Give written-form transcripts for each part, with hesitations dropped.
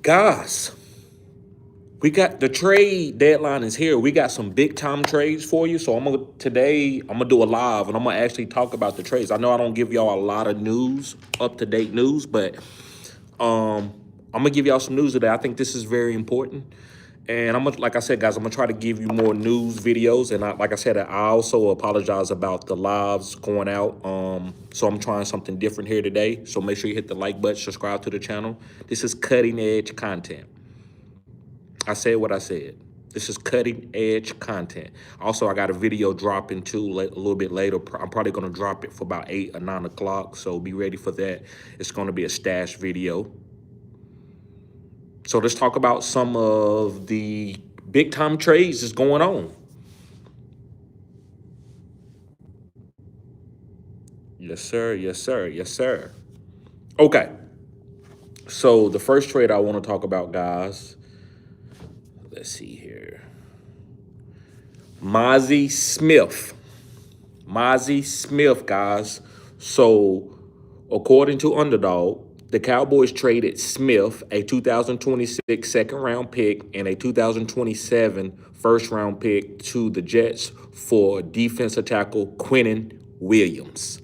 Guys, we got the trade deadline is here. We got some big time trades for you. So I'm gonna do a live and I'm gonna actually talk about the trades. I know I don't give y'all a lot of news, up to date news, but I'm gonna give y'all some news today. I think this is very important. And like I said, guys, I'm gonna try to give you more news videos. And like I said, I also apologize about the lives going out. So I'm trying something different here today. So make sure you hit the like button, subscribe to the channel. This is cutting edge content. I said what I said. This is cutting edge content. Also, I got a video dropping too a little bit later. I'm probably going to drop it for about 8 or 9 o'clock. So be ready for that. It's going to be a stash video. So let's talk about some of the big time trades that's going on. Yes, sir. Yes, sir. Yes, sir. Okay. So the first trade I want to talk about, guys. Let's see here. Mozzie Smith. Mozzie Smith, guys. So, according to Underdog, the Cowboys traded Smith, a 2026 second-round pick and a 2027 first-round pick to the Jets for defensive tackle Quinnen Williams.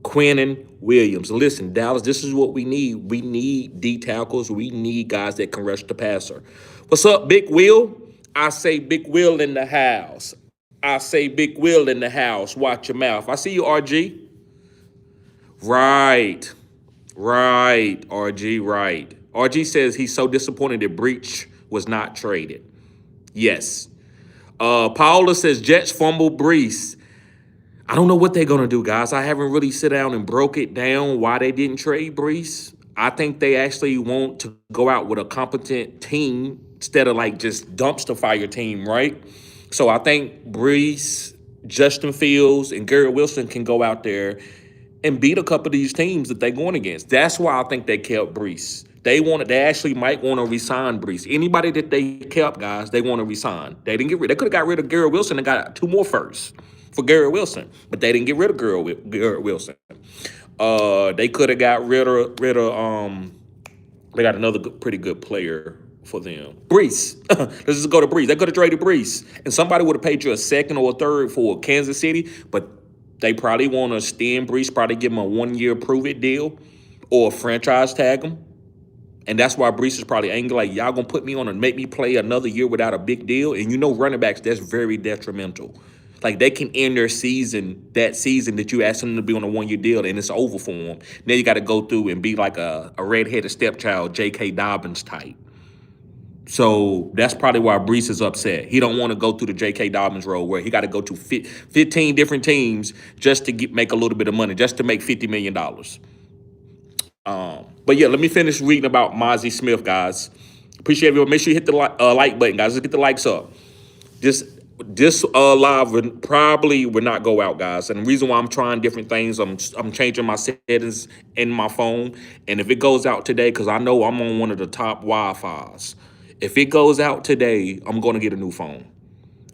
Quinnen Williams. Listen, Dallas, this is what we need. We need D tackles. We need guys that can rush the passer. What's up, Big Will? I say Big Will in the house. I say Big Will in the house. Watch your mouth. I see you, RG. Right. Right, RG, right. RG says he's so disappointed that Breach was not traded. Yes. Paula says Jets fumble Brees. I don't know what they're going to do, guys. I haven't really sit down and broke it down why they didn't trade Brees. I think they actually want to go out with a competent team instead of like just dumpster fire team, right? So I think Brees, Justin Fields, and Garrett Wilson can go out there and beat a couple of these teams that they're going against. That's why I think they kept Brees. They actually might want to resign Brees. Anybody that they kept, guys, they want to resign. They didn't get rid. They could have got rid of Garrett Wilson and got 2 more firsts for Garrett Wilson, but they didn't get rid of Garrett Wilson. They could have got rid of they got another pretty good player for them. Brees. Let's just go to Brees. They could have traded Brees. And somebody would have paid you a second or a third for Kansas City, but they probably want to extend Brees, probably give him a 1-year prove-it deal or franchise tag him. And that's why Brees is probably angry, like, y'all going to put me on and make me play another year without a big deal? And you know running backs, that's very detrimental. Like, they can end their season, that season that you asked them to be on a 1-year deal, and it's over for them. Now you got to go through and be like a redheaded stepchild, J.K. Dobbins type. So that's probably why Brees is upset. He don't want to go through the J.K. Dobbins role where he got to go to 15 different teams just to make a little bit of money, just to make $50 million. But yeah, let me finish reading about Mozzie Smith, guys. Appreciate everyone. Make sure you hit the like button, guys. Let's get the likes up. This live would not go out, guys. And the reason why I'm trying different things, I'm changing my settings in my phone. And if it goes out today, because I know I'm on one of the top Wi-Fis. If it goes out today, I'm going to get a new phone.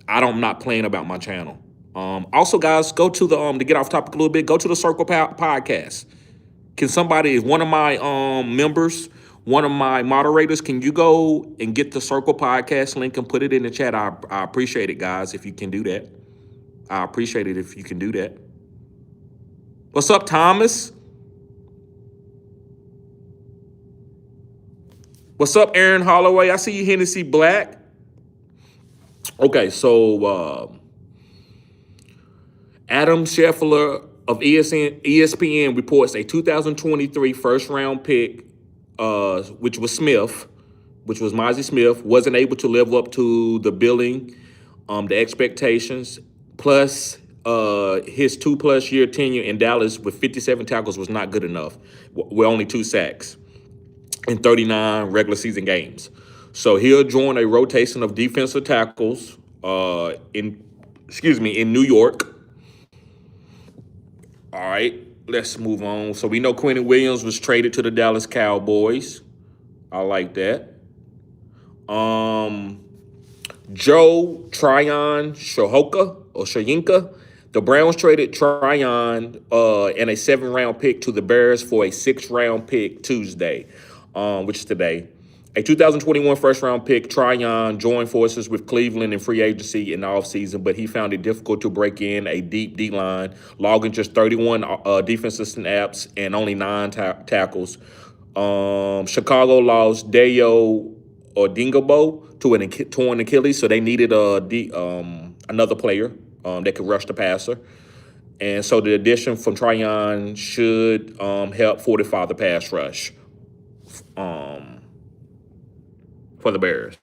I'm not playing about my channel. Also, guys, go to the to get off topic a little bit, go to the Circle podcast. Can somebody, if one of my members, one of my moderators, can you go and get the Circle podcast link and put it in the chat? I appreciate it, guys, if you can do that. I appreciate it if you can do that. What's up, Thomas? What's up, Aaron Holloway? I see you, Hennessy Black. Okay, so Adam Scheffler of ESPN reports a 2023 first-round pick, which was Mozzie Smith, wasn't able to live up to the billing, the expectations, plus his 2+ year tenure in Dallas with 57 tackles was not good enough, with only 2 sacks in 39 regular season games. So he'll join a rotation of defensive tackles in New York. All right, let's move on. So we know Quinnen Williams was traded to the Dallas Cowboys. I like that. Joe Tryon Shoyinka. The Browns traded Tryon and a 7-round pick to the Bears for a 6-round pick Tuesday, which is today. A 2021 first-round pick, Tryon, joined forces with Cleveland in free agency in the offseason, but he found it difficult to break in a deep D-line, logging just 31 defensive snaps and only 9 tackles. Chicago lost Dayo Odingabo to a torn Achilles, so they needed another player that could rush the passer. And so the addition from Tryon should help fortify the pass rush for the Bears.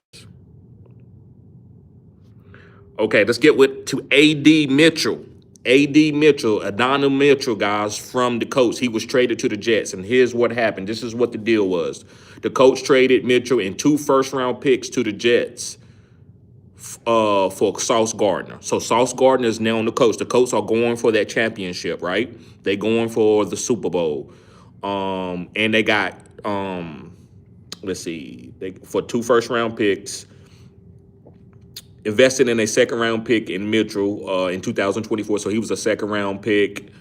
Okay, let's get to A.D. Mitchell. A.D. Mitchell, Adonai Mitchell, guys, from the Colts. He was traded to the Jets, and here's what happened. This is what the deal was. The Colts traded Mitchell and 2 first-round picks to the Jets for Sauce Gardner. So Sauce Gardner is now on the Colts. The Colts are going for that championship, right? They're going for the Super Bowl. And they got, for 2 first-round picks, invested in a second-round pick in Mitchell in 2024. So he was a second-round pick.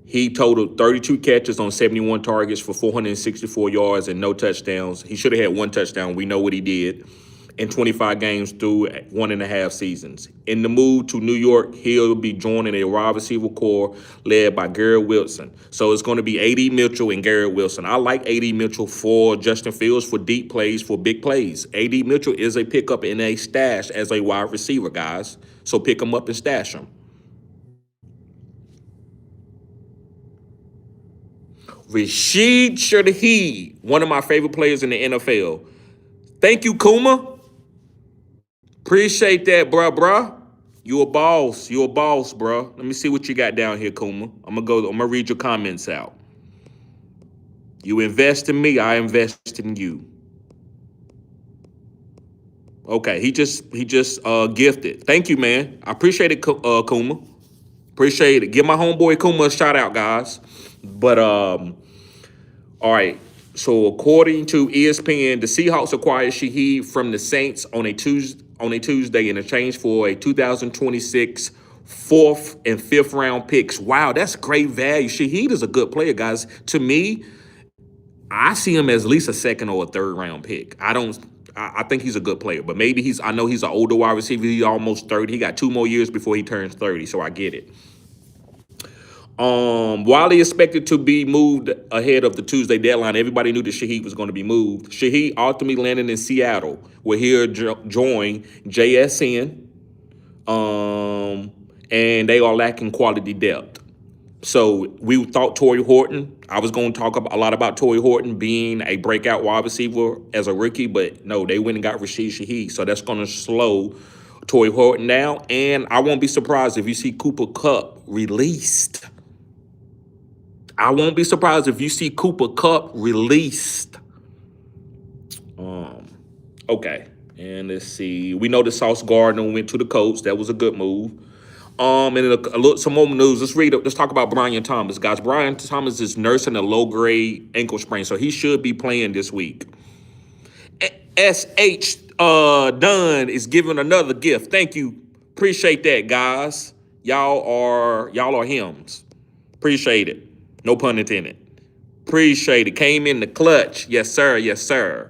He totaled 32 catches on 71 targets for 464 yards and no touchdowns. He should have had 1 touchdown. We know what he did in 25 games through 1.5 seasons. In the move to New York, he'll be joining a wide receiver core led by Garrett Wilson. So it's going to be A.D. Mitchell and Garrett Wilson. I like A.D. Mitchell for Justin Fields for deep plays, for big plays. A.D. Mitchell is a pickup in a stash as a wide receiver, guys. So pick him up and stash him. Rashid Shaheed, one of my favorite players in the NFL. Thank you, Kuma. Appreciate that, bruh. You a boss, bruh. Let me see what you got down here, Kuma. I'm gonna read your comments out. You invest in me, I invest in you. Okay, he just gifted. Thank you, man. I appreciate it, Kuma. Appreciate it. Give my homeboy Kuma a shout out, guys. But all right. So according to ESPN, the Seahawks acquired Shaheed from the Saints on a Tuesday in exchange for a 2026 4th and 5th round picks. Wow, that's great value. Shaheed is a good player, guys. To me, I see him as at least a 2nd or a 3rd round pick. I think he's a good player, but maybe I know he's an older wide receiver. He's almost 30. He got 2 more years before he turns 30, so I get it. While he expected to be moved ahead of the Tuesday deadline, everybody knew that Shaheed was going to be moved. Shaheed ultimately landed in Seattle, where he'll join JSN, and they are lacking quality depth. So we thought Torrey Horton, I was going to talk a lot about Torrey Horton being a breakout wide receiver as a rookie, but no, they went and got Rashid Shaheed. So that's going to slow Torrey Horton down. And I won't be surprised if you see Cooper Kupp released. I won't be surprised if you see Cooper Kupp released. Okay. And let's see. We know that Sauce Gardner went to the Colts. That was a good move. And some more news. Let's talk about Brian Thomas, guys. Brian Thomas is nursing a low-grade ankle sprain, so he should be playing this week. S.H. Dunn is giving another gift. Thank you. Appreciate that, guys. Y'all are hymns. Appreciate it. No pun intended. Appreciate it. Came in the clutch. Yes, sir. Yes, sir.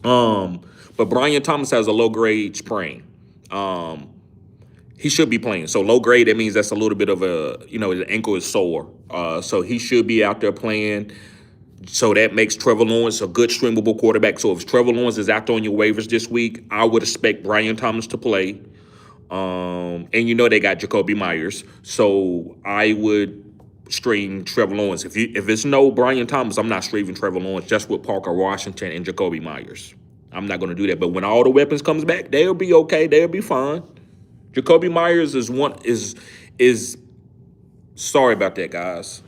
But Brian Thomas has a low-grade sprain. He should be playing. So low grade, that means that's a little bit of the ankle is sore. So he should be out there playing. So that makes Trevor Lawrence a good streamable quarterback. So if Trevor Lawrence is out there on your waivers this week, I would expect Brian Thomas to play. And they got Jacoby Myers. So I would stream Trevor Lawrence. If it's no Brian Thomas, I'm not streaming Trevor Lawrence just with Parker Washington and Jacoby Myers. I'm not going to do that. But when all the weapons comes back, they'll be okay. They'll be fine. Jacoby Myers is sorry about that, guys.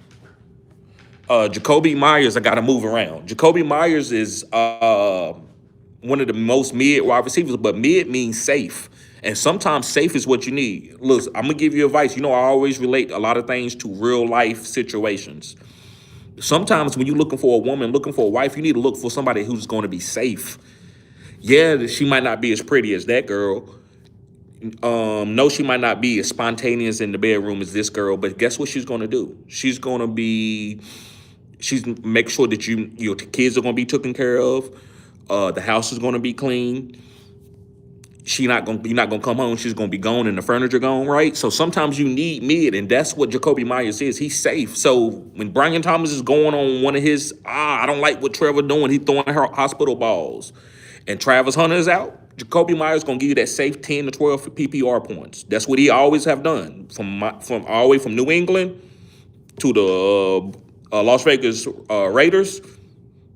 Jacoby Myers, I got to move around. Jacoby Myers is one of the most mid wide receivers, but mid means safe. And sometimes safe is what you need. Look, I'm going to give you advice. I always relate a lot of things to real life situations. Sometimes when you're looking for a woman, looking for a wife, you need to look for somebody who's going to be safe. Yeah, she might not be as pretty as that girl. No, she might not be as spontaneous in the bedroom as this girl, but guess what she's going to do? She's going to be She's make sure that your kids are going to be taken care of. The house is going to be clean. You're not gonna come home. She's gonna be gone and the furniture gone, right? So sometimes you need mid, and that's what Jacoby Myers is. He's safe. So when Brian Thomas is going on one of his, I don't like what Trevor doing. He's throwing her hospital balls, and Travis Hunter is out. Jacoby Myers gonna give you that safe 10 to 12 PPR points. That's what he always have done from all the way from New England to the Las Vegas Raiders.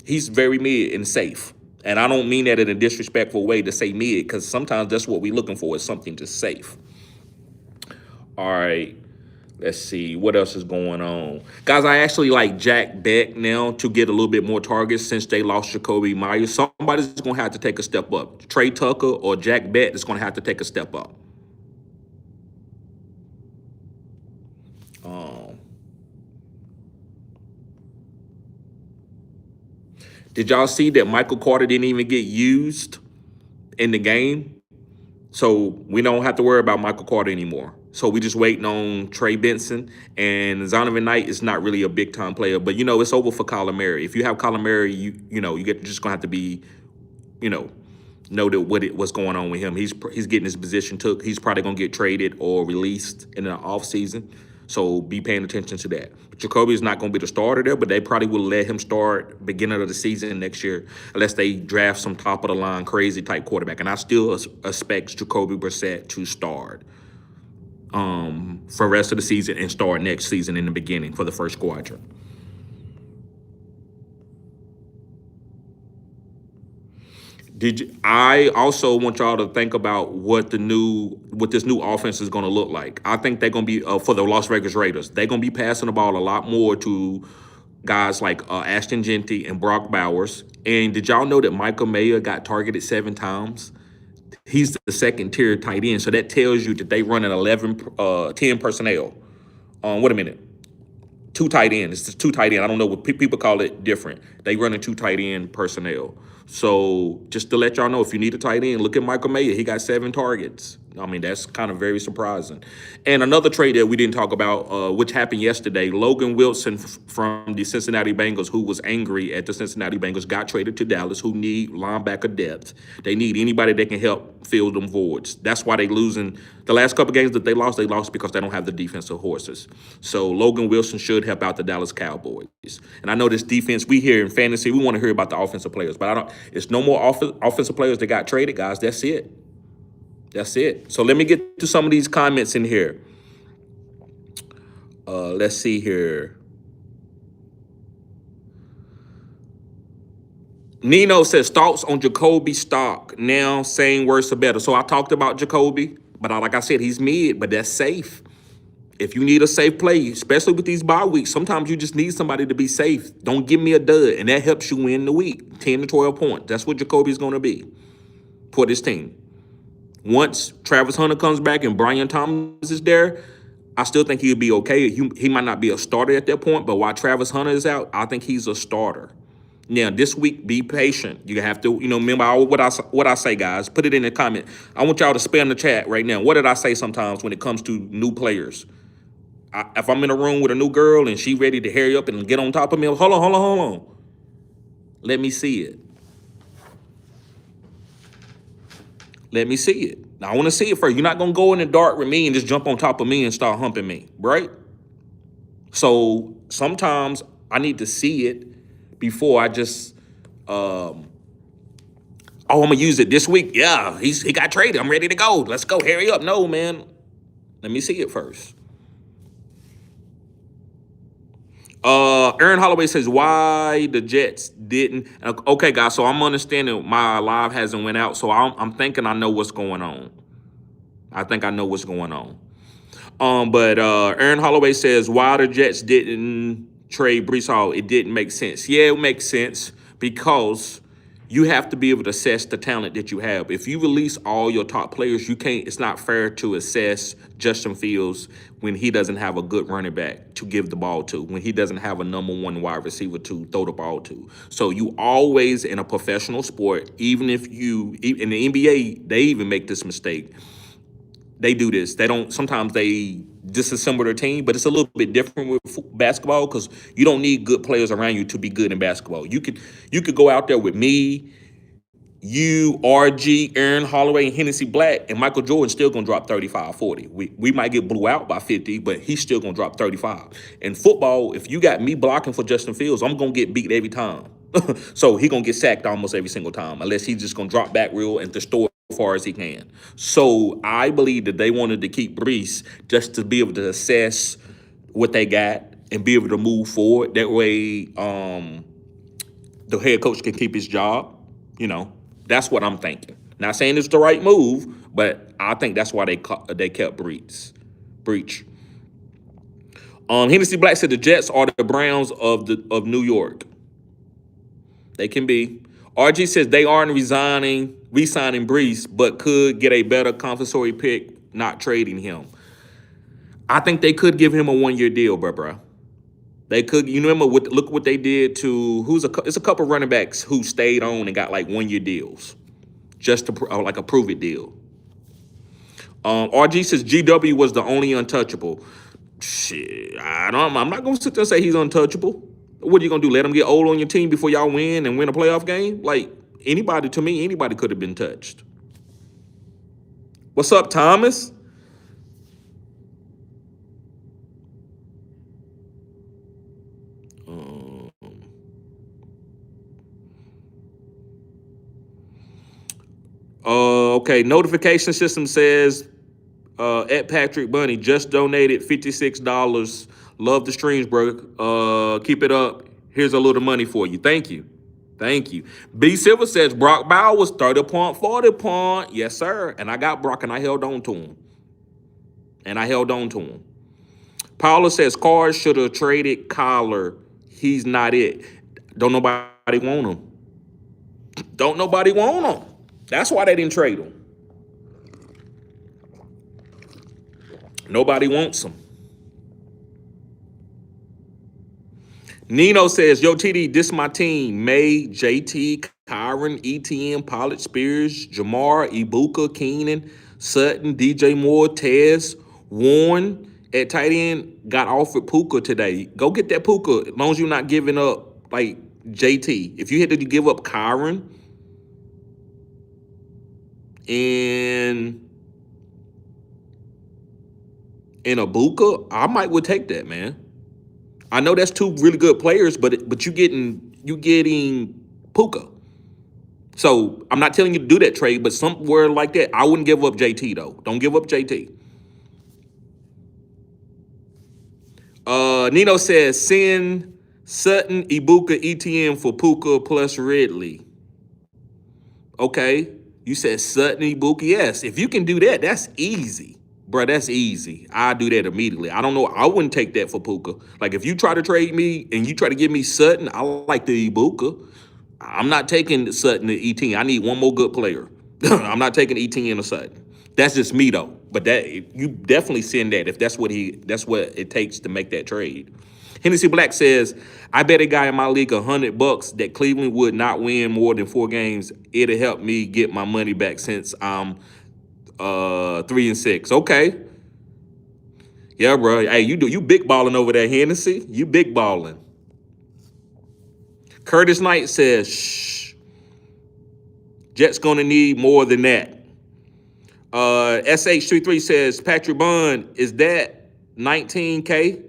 He's very mid and safe. And I don't mean that in a disrespectful way to say mid, because sometimes that's what we're looking for, is something just safe. All right. Let's see. What else is going on? Guys, I actually like Jack Beck now to get a little bit more targets since they lost Jacoby Myers. Somebody's going to have to take a step up. Trey Tucker or Jack Beck is going to have to take a step up. Did y'all see that Michael Carter didn't even get used in the game? So we don't have to worry about Michael Carter anymore. So we just waiting on Trey Benson, and Zonovan Knight is not really a big time player, but it's over for Kyler Murray. If you have Kyler Murray, you just gonna have to be, know that what's going on with him. He's getting his position took. He's probably gonna get traded or released in the offseason. So be paying attention to that. Jacoby is not going to be the starter there, but they probably will let him start beginning of the season next year unless they draft some top-of-the-line crazy type quarterback. And I still expect Jacoby Brissett to start for the rest of the season and start next season in the beginning for the first quadrant. I also want y'all to think about what this new offense is going to look like. I think they're going to be for the Las Vegas Raiders. They're going to be passing the ball a lot more to guys like Ashton Genty and Brock Bowers. And did y'all know that Michael Mayer got targeted 7 times? He's the second tier tight end, so that tells you that they run an 10 personnel. Wait a minute. 2 tight ends. It's just 2 tight end. I don't know what people call it different. They run a 2 tight end personnel. So just to let y'all know, if you need a tight end, look at Michael Mayer. He got 7 targets. I mean, that's kind of very surprising. And another trade that we didn't talk about, which happened yesterday, Logan Wilson from the Cincinnati Bengals, who was angry at the Cincinnati Bengals, got traded to Dallas, who need linebacker depth. They need anybody that can help fill them voids. That's why they losing. The last couple games that they lost because they don't have the defensive horses. So Logan Wilson should help out the Dallas Cowboys. And I know this defense, we here in fantasy, we want to hear about the offensive players, but it's no more offensive players that got traded, guys. That's it. That's it. So let me get to some of these comments in here. Let's see here. Nino says, thoughts on Jacoby stock now, saying worse or better. So I talked about Jacoby, but like I said, he's mid, but that's safe. If you need a safe play, especially with these bye weeks, sometimes you just need somebody to be safe. Don't give me a dud, and that helps you win the week. 10 to 12 points. That's what Jacoby's going to be for this team. Once Travis Hunter comes back and Brian Thomas is there, I still think he'll be okay. He might not be a starter at that point, but while Travis Hunter is out, I think he's a starter. Now, this week, be patient. You have to, remember what I say, guys. Put it in the comment. I want y'all to spam the chat right now. What did I say sometimes when it comes to new players? If I'm in a room with a new girl and she ready to hurry up and get on top of me, hold on. Let me see it. Let me see it. Now, I want to see it first. You're not going to go in the dark with me and just jump on top of me and start humping me, right? So sometimes I need to see it before I just, I'm going to use it this week. Yeah, he got traded. I'm ready to go. Let's go. Hurry up. No, man. Let me see it first. Aaron Holloway says, why the Jets didn't. Okay, guys, so I'm understanding my live hasn't went out, so I'm thinking I know what's going on. I think I know what's going on. But Aaron Holloway says, why the Jets didn't trade Breece Hall? It didn't make sense. Yeah, it makes sense because you have to be able to assess the talent that you have. If you release all your top players, you can't. It's not fair to assess Justin Fields when he doesn't have a good running back to give the ball to, when he doesn't have a number 1 wide receiver to throw the ball to. So you always, in a professional sport, even if you, in the NBA, they even make this mistake. They do this. They don't, sometimes they disassemble their team, but it's a little bit different with basketball because you don't need good players around you to be good in basketball. You could go out there with me, you, RG, Aaron Holloway, and Hennessy Black, and Michael Jordan's still gonna drop 35, 40. We might get blew out by 50, but he's still gonna drop 35. In football, if you got me blocking for Justin Fields, I'm gonna get beat every time. So he gonna get sacked almost every single time, unless he's just gonna drop back real and just throw it as far as he can. So I believe that they wanted to keep Brees just to be able to assess what they got and be able to move forward. That way, the head coach can keep his job. You know, that's what I'm thinking. Not saying it's the right move, but I think that's why they kept Breach. Hennessy Black said the Jets are the Browns of New York. They can be. RG says they aren't re-signing Brees, but could get a better compensatory pick, not trading him. I think they could give him a 1-year deal, bro. They could. You remember look what they did to it's a couple running backs who stayed on and got like 1-year deals, just to like a prove it deal. RG says GW was the only untouchable. Shit, I'm not gonna sit there and say he's untouchable. What are you gonna do? Let him get old on your team before y'all win a playoff game? Like anybody could have been touched. What's up, Thomas? Okay, notification system says at Patrick Bunny just donated $56. Love the streams, bro. Keep it up. Here's a little money for you. Thank you. B Silver says Brock Bowers was 30 point, 40 point. Yes, sir. And I got Brock and I held on to him. Paula says Carr should have traded Collar. He's not it. Don't nobody want him. That's why they didn't trade him. Nobody wants him. Nino says, yo, TD, this my team. May, JT, Kyron, ETN, Pollard, Spears, Jamar, Ibuka, Keenan, Sutton, DJ Moore, Tez, Warren at tight end got offered Puka today. Go get that Puka as long as you're not giving up like JT. If you had to give up Kyron and Ibuka, I would take that, man. I know that's two really good players, but you getting Puka. So I'm not telling you to do that trade, but somewhere like that, I wouldn't give up JT though. Don't give up JT. Nino says send Sutton, Ibuka, ETN for Puka plus Ridley. Okay, you said Sutton, Ibuka. Yes, if you can do that, that's easy. Bro, that's easy. I do that immediately. I don't know. I wouldn't take that for Puka. Like, if you try to trade me and you try to give me Sutton, I like the Ibuka. I'm not taking Sutton to ETN. I need one more good player. I'm not taking ETN or Sutton. That's just me, though. But that you definitely send that if that's what it takes to make that trade. Hennessy Black says, I bet a guy in my league $100 that Cleveland would not win more than 4 games. It'll help me get my money back since I'm 3-6. Okay. Yeah, bro. Hey, you big balling over there, Hennessy. You big balling. Curtis Knight says, shh. Jets gonna need more than that. SH33 says, Patrick Bond, is that 19K?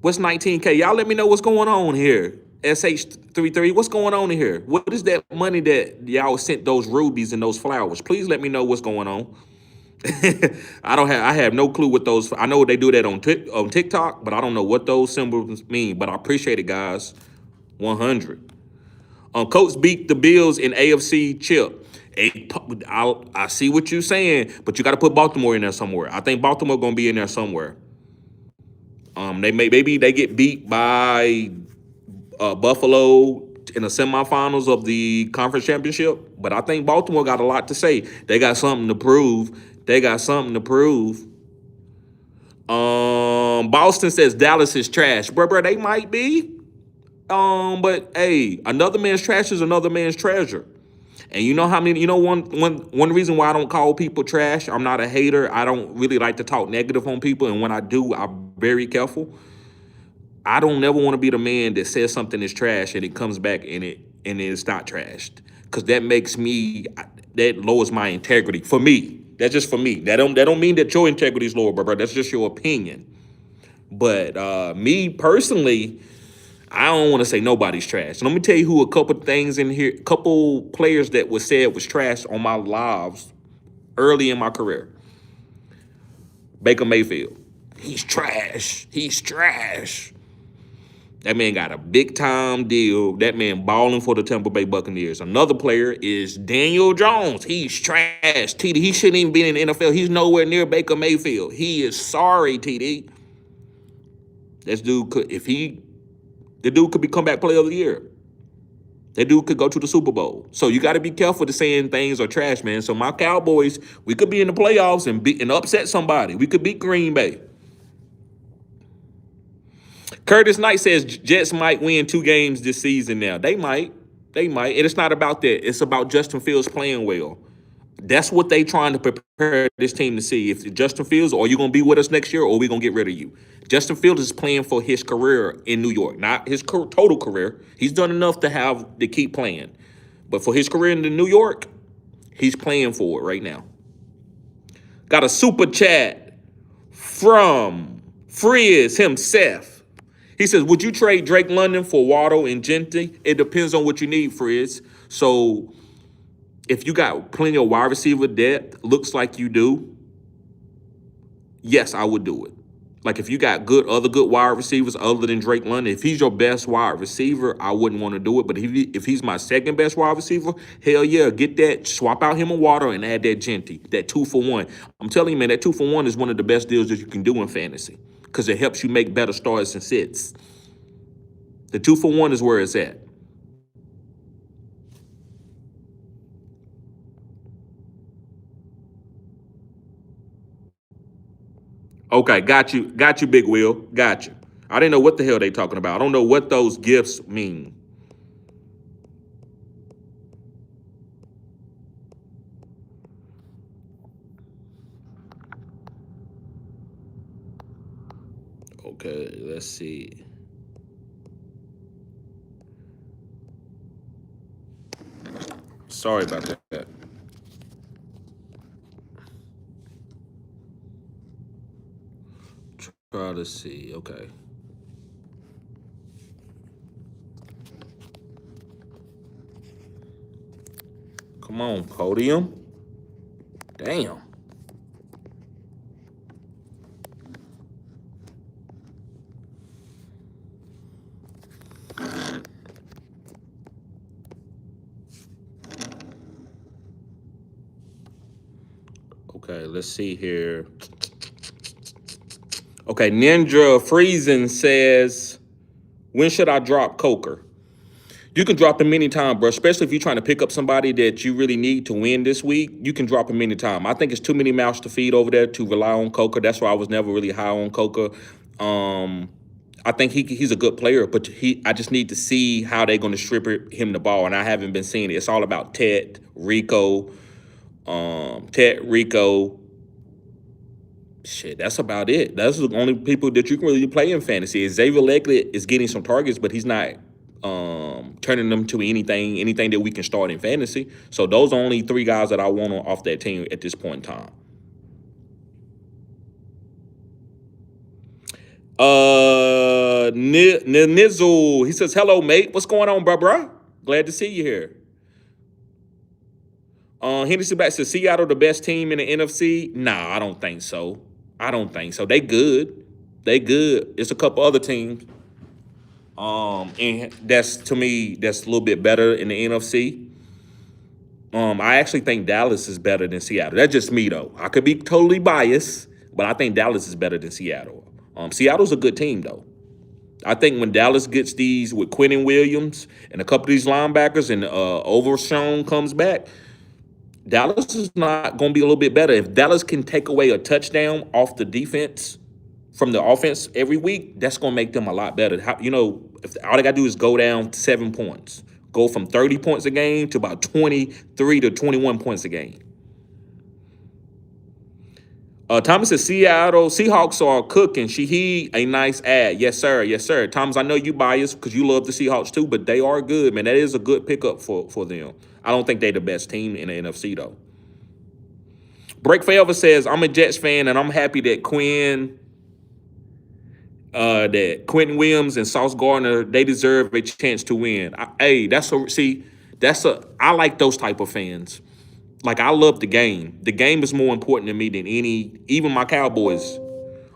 What's 19K? Y'all let me know what's going on here. SH33, what's going on in here? What is that money that y'all sent those rubies and those flowers? Please let me know what's going on. I have no clue what those. I know they do that on TikTok, but I don't know what those symbols mean. But I appreciate it, guys. 100. Colts beat the Bills in AFC chip. I see what you're saying, but you got to put Baltimore in there somewhere. I think Baltimore gonna be in there somewhere. Maybe they get beat by Buffalo in the semifinals of the conference championship, but I think Baltimore got a lot to say. They got something to prove. Boston says Dallas is trash. Bro, they might be. But hey, another man's trash is another man's treasure. And you know how many, one reason why I don't call people trash, I'm not a hater. I don't really like to talk negative on people. And when I do, I'm very careful. I don't never want to be the man that says something is trash and it comes back and it's not trashed. Because that lowers my integrity. For me. That's just for me. That don't mean that your integrity is lower, bro. That's just your opinion. But me personally, I don't want to say nobody's trash. Let me tell you who a couple things in here, couple players that was said was trash on my lives early in my career. Baker Mayfield. He's trash. He's trash. That man got a big time deal. That man balling for the Tampa Bay Buccaneers. Another player is Daniel Jones. He's trash. TD, he shouldn't even be in the NFL. He's nowhere near Baker Mayfield. He is sorry, TD. This dude could, the dude could be comeback player of the year. That dude could go to the Super Bowl. So you got to be careful to saying things are trash, man. So my Cowboys, we could be in the playoffs and upset somebody. We could beat Green Bay. Curtis Knight says Jets might win 2 games this season now. They might. And it's not about that. It's about Justin Fields playing well. That's what they trying to prepare this team to see. If Justin Fields, are you going to be with us next year or are we going to get rid of you? Justin Fields is playing for his career in New York, not his total career. He's done enough to keep playing. But for his career in New York, he's playing for it right now. Got a super chat from Frizz himself. He says, would you trade Drake London for Waddle and Gentry? It depends on what you need, Frizz. So if you got plenty of wide receiver depth, looks like you do, yes, I would do it. Like if you got other good wide receivers other than Drake London, if he's your best wide receiver, I wouldn't want to do it. But if he's my second best wide receiver, hell yeah, get that, swap out him and Waddle and add that Gentry, that 2-for-1. I'm telling you, man, that 2-for-1 is one of the best deals that you can do in fantasy because it helps you make better starts and sits. The 2-for-1 is where it's at. Okay, got you, Big Will. Got you. I didn't know what the hell they talking about. I don't know what those gifts mean. Okay, let's see. Sorry about that. Try to see. Okay. Come on, podium. Damn. Okay, let's see here. Okay, Ninja Freezing says, when should I drop Coker? You can drop him anytime, bro, especially if you're trying to pick up somebody that you really need to win this week. You can drop him anytime. I think it's too many mouths to feed over there to rely on Coker. That's why I was never really high on Coker. I think he's a good player, but I just need to see how they're going to strip him the ball, and I haven't been seeing it. It's all about Ted, Rico. Shit, that's about it. That's the only people that you can really play in fantasy. Xavier Leglet is getting some targets, but he's not turning them to anything that we can start in fantasy. So those are only 3 guys that I want off that team at this point in time. Nizzle, he says, hello, mate. What's going on, bruh? Glad to see you here. Henderson back says, Seattle the best team in the NFC? Nah, I don't think so. They good. It's a couple other teams. And to me, that's a little bit better in the NFC. I actually think Dallas is better than Seattle. That's just me, though. I could be totally biased, but I think Dallas is better than Seattle. Seattle's a good team, though. I think when Dallas gets these with Quinnen Williams and a couple of these linebackers and Overshown comes back, Dallas is not going to be a little bit better. If Dallas can take away a touchdown off the defense from the offense every week, that's going to make them a lot better. If all they got to do is go down 7 points, Go from 30 points a game to about 23 to 21 points a game. Thomas says Seattle Seahawks are cooking. He a nice ad. Yes, sir. Yes, sir. Thomas, I know you biased because you love the Seahawks too, but they are good, man. That is a good pickup for them. I don't think they're the best team in the NFC though. Break Forever says I'm a Jets fan and I'm happy that Quentin Williams and Sauce Gardner, they deserve a chance to win. I like those type of fans. Like, I love the game. The game is more important to me than even my Cowboys.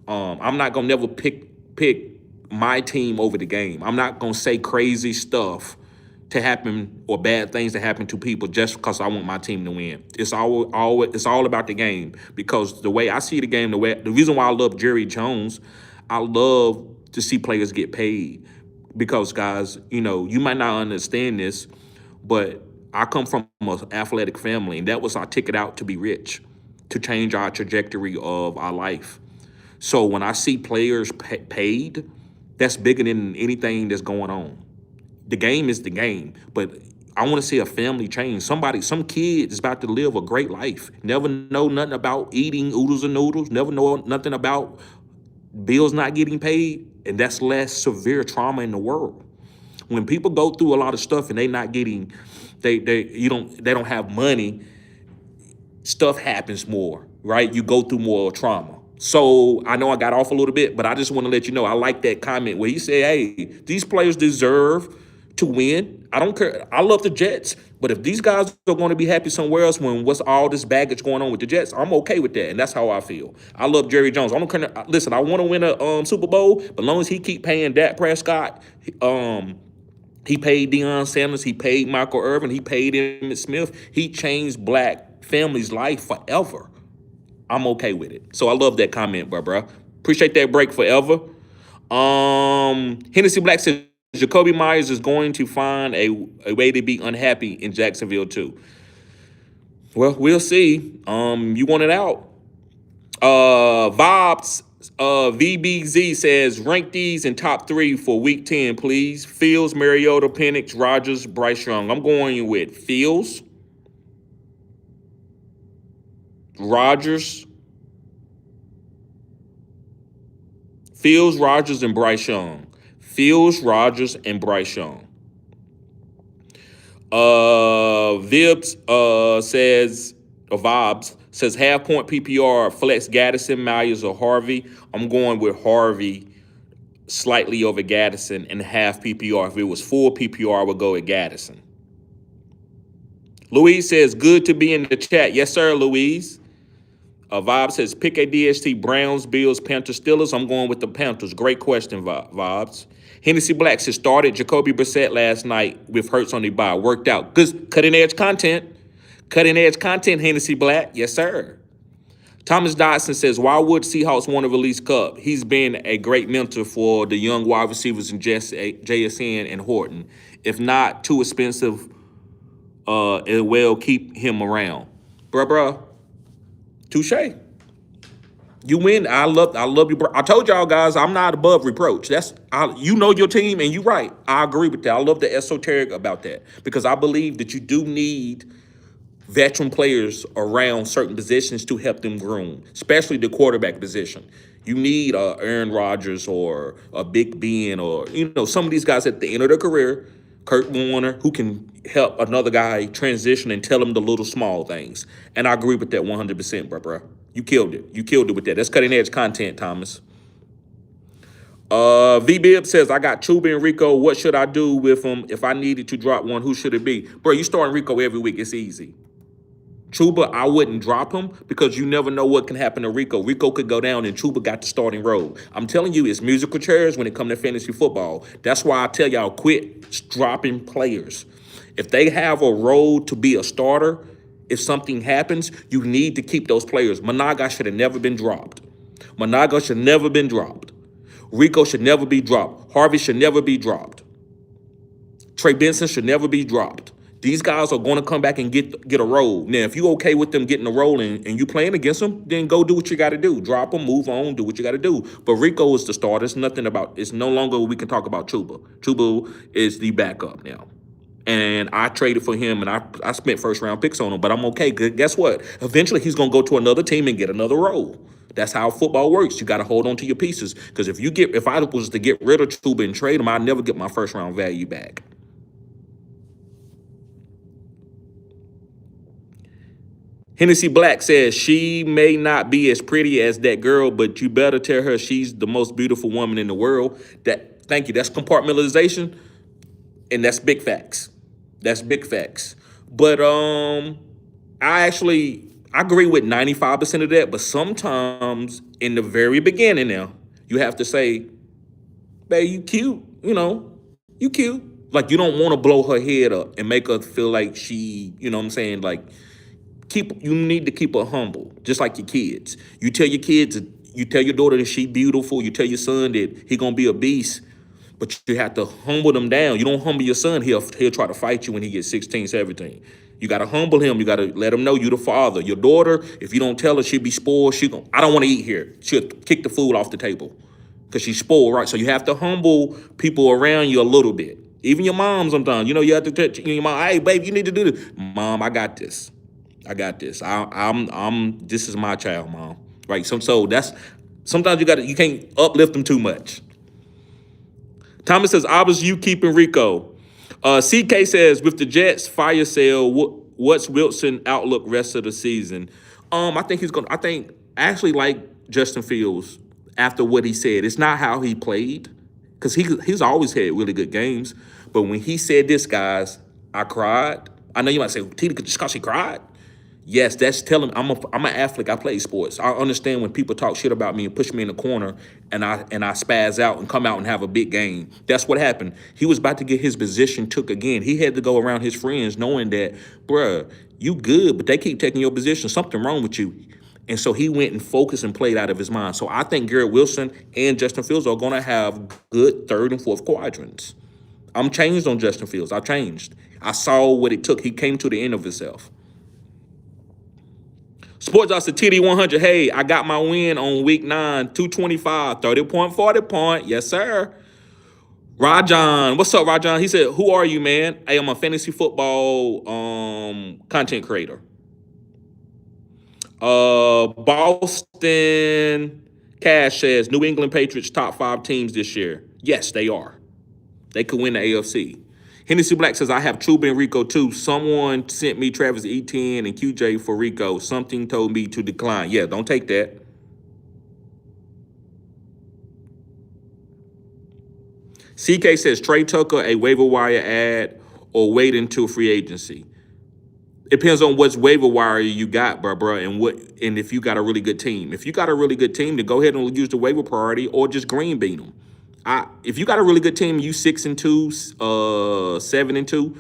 I'm not gonna never pick my team over the game. I'm not gonna say crazy stuff to happen or bad things to happen to people just because I want my team to win. It's all about the game, because the way I see the game, the reason why I love Jerry Jones, I love to see players get paid, because guys, you might not understand this, but I come from an athletic family, and that was our ticket out to be rich, to change our trajectory of our life. So when I see players paid, that's bigger than anything that's going on. The game is the game, but I want to see a family change. Some kid is about to live a great life. Never know nothing about eating oodles and noodles. Never know nothing about bills not getting paid, and that's less severe trauma in the world. When people go through a lot of stuff and they not getting, they don't have money, stuff happens more, right? You go through more trauma. So I know I got off a little bit, but I just want to let you know I like that comment where he said, hey, these players deserve to win. I don't care. I love the Jets, but if these guys are going to be happy somewhere else when what's all this baggage going on with the Jets, I'm okay with that, and that's how I feel. I love Jerry Jones. I don't care. Listen, I want to win a Super Bowl, but as long as he keep paying Dak Prescott, he paid Deion Sanders, he paid Michael Irvin, he paid Emmitt Smith. He changed black families' life forever. I'm okay with it. So I love that comment, bro. Appreciate that break forever. Hennessy Black says Jacoby Myers is going to find a way to be unhappy in Jacksonville too. Well, we'll see. You want it out? Vibes. VBZ says rank these in top 3 for week 10, please. Fields, Mariota, Penix, Rodgers, Bryce Young. I'm going with Fields, Rodgers, and Bryce Young. Fields, Rodgers, and Bryce Young. Vibs says half point PPR, flex Gaddison, Myers, or Harvey. I'm going with Harvey slightly over Gaddison, and half PPR. If it was full PPR, I would go with Gaddison. Louise says good to be in the chat. Yes, sir, Louise. Vibe says pick a DST, Browns, Bills, Panthers, Steelers. I'm going with the Panthers. Great question, Vibes. Hennessy Black says started Jacoby Brissett last night with Hurts on the bye. Worked out. Good cutting edge content. Cutting edge content, Hennessy Black. Yes, sir. Thomas Dodson says, why would Seahawks want to release Cup? He's been a great mentor for the young wide receivers in JSN and Horton. If not too expensive, it will keep him around. Bruh. Touche. You win. I love you, bro. I told y'all guys I'm not above reproach. You know your team, and you're right. I agree with that. I love the esoteric about that, because I believe that you do need veteran players around certain positions to help them groom, especially the quarterback position. You need Aaron Rodgers or a Big Ben, or some of these guys at the end of their career, Kurt Warner, who can help another guy transition and tell him the little small things. And I agree with that 100%, bro. You killed it. You killed it with that. That's cutting edge content, Thomas. V-Bib says, I got Chuba and Rico. What should I do with them? If I needed to drop one, who should it be? Bro, you starting Rico every week. It's easy. Chuba, I wouldn't drop him, because you never know what can happen to Rico. Rico could go down and Chuba got the starting role. I'm telling you, it's musical chairs when it comes to fantasy football. That's why I tell y'all, quit dropping players. If they have a role to be a starter, if something happens, you need to keep those players. Managa should have never been dropped. Rico should never be dropped. Harvey should never be dropped. Trey Benson should never be dropped. These guys are going to come back and get a role. Now, if you're okay with them getting a role and you playing against them, then go do what you got to do. Drop them, move on, do what you got to do. But Rico is the starter. It's no longer we can talk about Chuba. Chuba is the backup now. And I traded for him, and I spent first round picks on him. But I'm okay. Guess what? Eventually, he's gonna go to another team and get another role. That's how football works. You got to hold on to your pieces, because if I was to get rid of Chuba and trade him, I'd never get my first round value back. Hennessy Black says she may not be as pretty as that girl, but you better tell her she's the most beautiful woman in the world. Thank you. That's compartmentalization, and that's big facts. That's big facts. But I agree with 95% of that. But sometimes in the very beginning, now you have to say, "Babe, you cute. You cute." Like, you don't want to blow her head up and make her feel like she, you know what I'm saying, like. You need to keep her humble, just like your kids. You tell your daughter that she beautiful. You tell your son that he gonna be a beast, but you have to humble them down. You don't humble your son, he'll try to fight you when he gets 16, 17. You gotta humble him. You gotta let him know you the father. Your daughter, if you don't tell her, she'll be spoiled. I don't want to eat here. She'll kick the food off the table because she's spoiled, right? So you have to humble people around you a little bit. Even your mom sometimes. You have to touch your mom. Hey, babe, you need to do this. Mom, I got this. This is my child, Mom. Right. So that's sometimes you can't uplift them too much. Thomas says, I was you keeping Rico. CK says, with the Jets fire sale, what's Wilson outlook rest of the season? I think I actually like Justin Fields after what he said. It's not how he played, because he's always had really good games. But when he said this, guys, I cried. I know you might say, Tina, just because he cried. Yes, that's telling. I'm an athlete. I play sports. I understand when people talk shit about me and push me in the corner, and I spaz out and come out and have a big game. That's what happened. He was about to get his position took again. He had to go around his friends knowing that, bruh, you good, but they keep taking your position. Something wrong with you. And so he went and focused and played out of his mind. So I think Garrett Wilson and Justin Fields are going to have good third and fourth quadrants. I'm changed on Justin Fields. I changed. I saw what it took. He came to the end of himself. Sports Austin TD100. Hey, I got my win on week 9, 225, 30 point, 40 point. Yes, sir. Rajan. What's up, Rajan? He said, who are you, man? I am a fantasy football content creator. Boston Cash says, New England Patriots top 5 teams this year. Yes, they are. They could win the AFC. Hennessy Black says, I have Chuba and Rico too. Someone sent me Travis Etienne and QJ for Rico. Something told me to decline. Yeah, don't take that. CK says, Trey Tucker, a waiver wire ad, or wait until free agency. It depends on what's waiver wire you got, bro, and if you got a really good team. If you got a really good team, then go ahead and use the waiver priority or just green bean them. If you got a really good team, you 6-2, 7-2,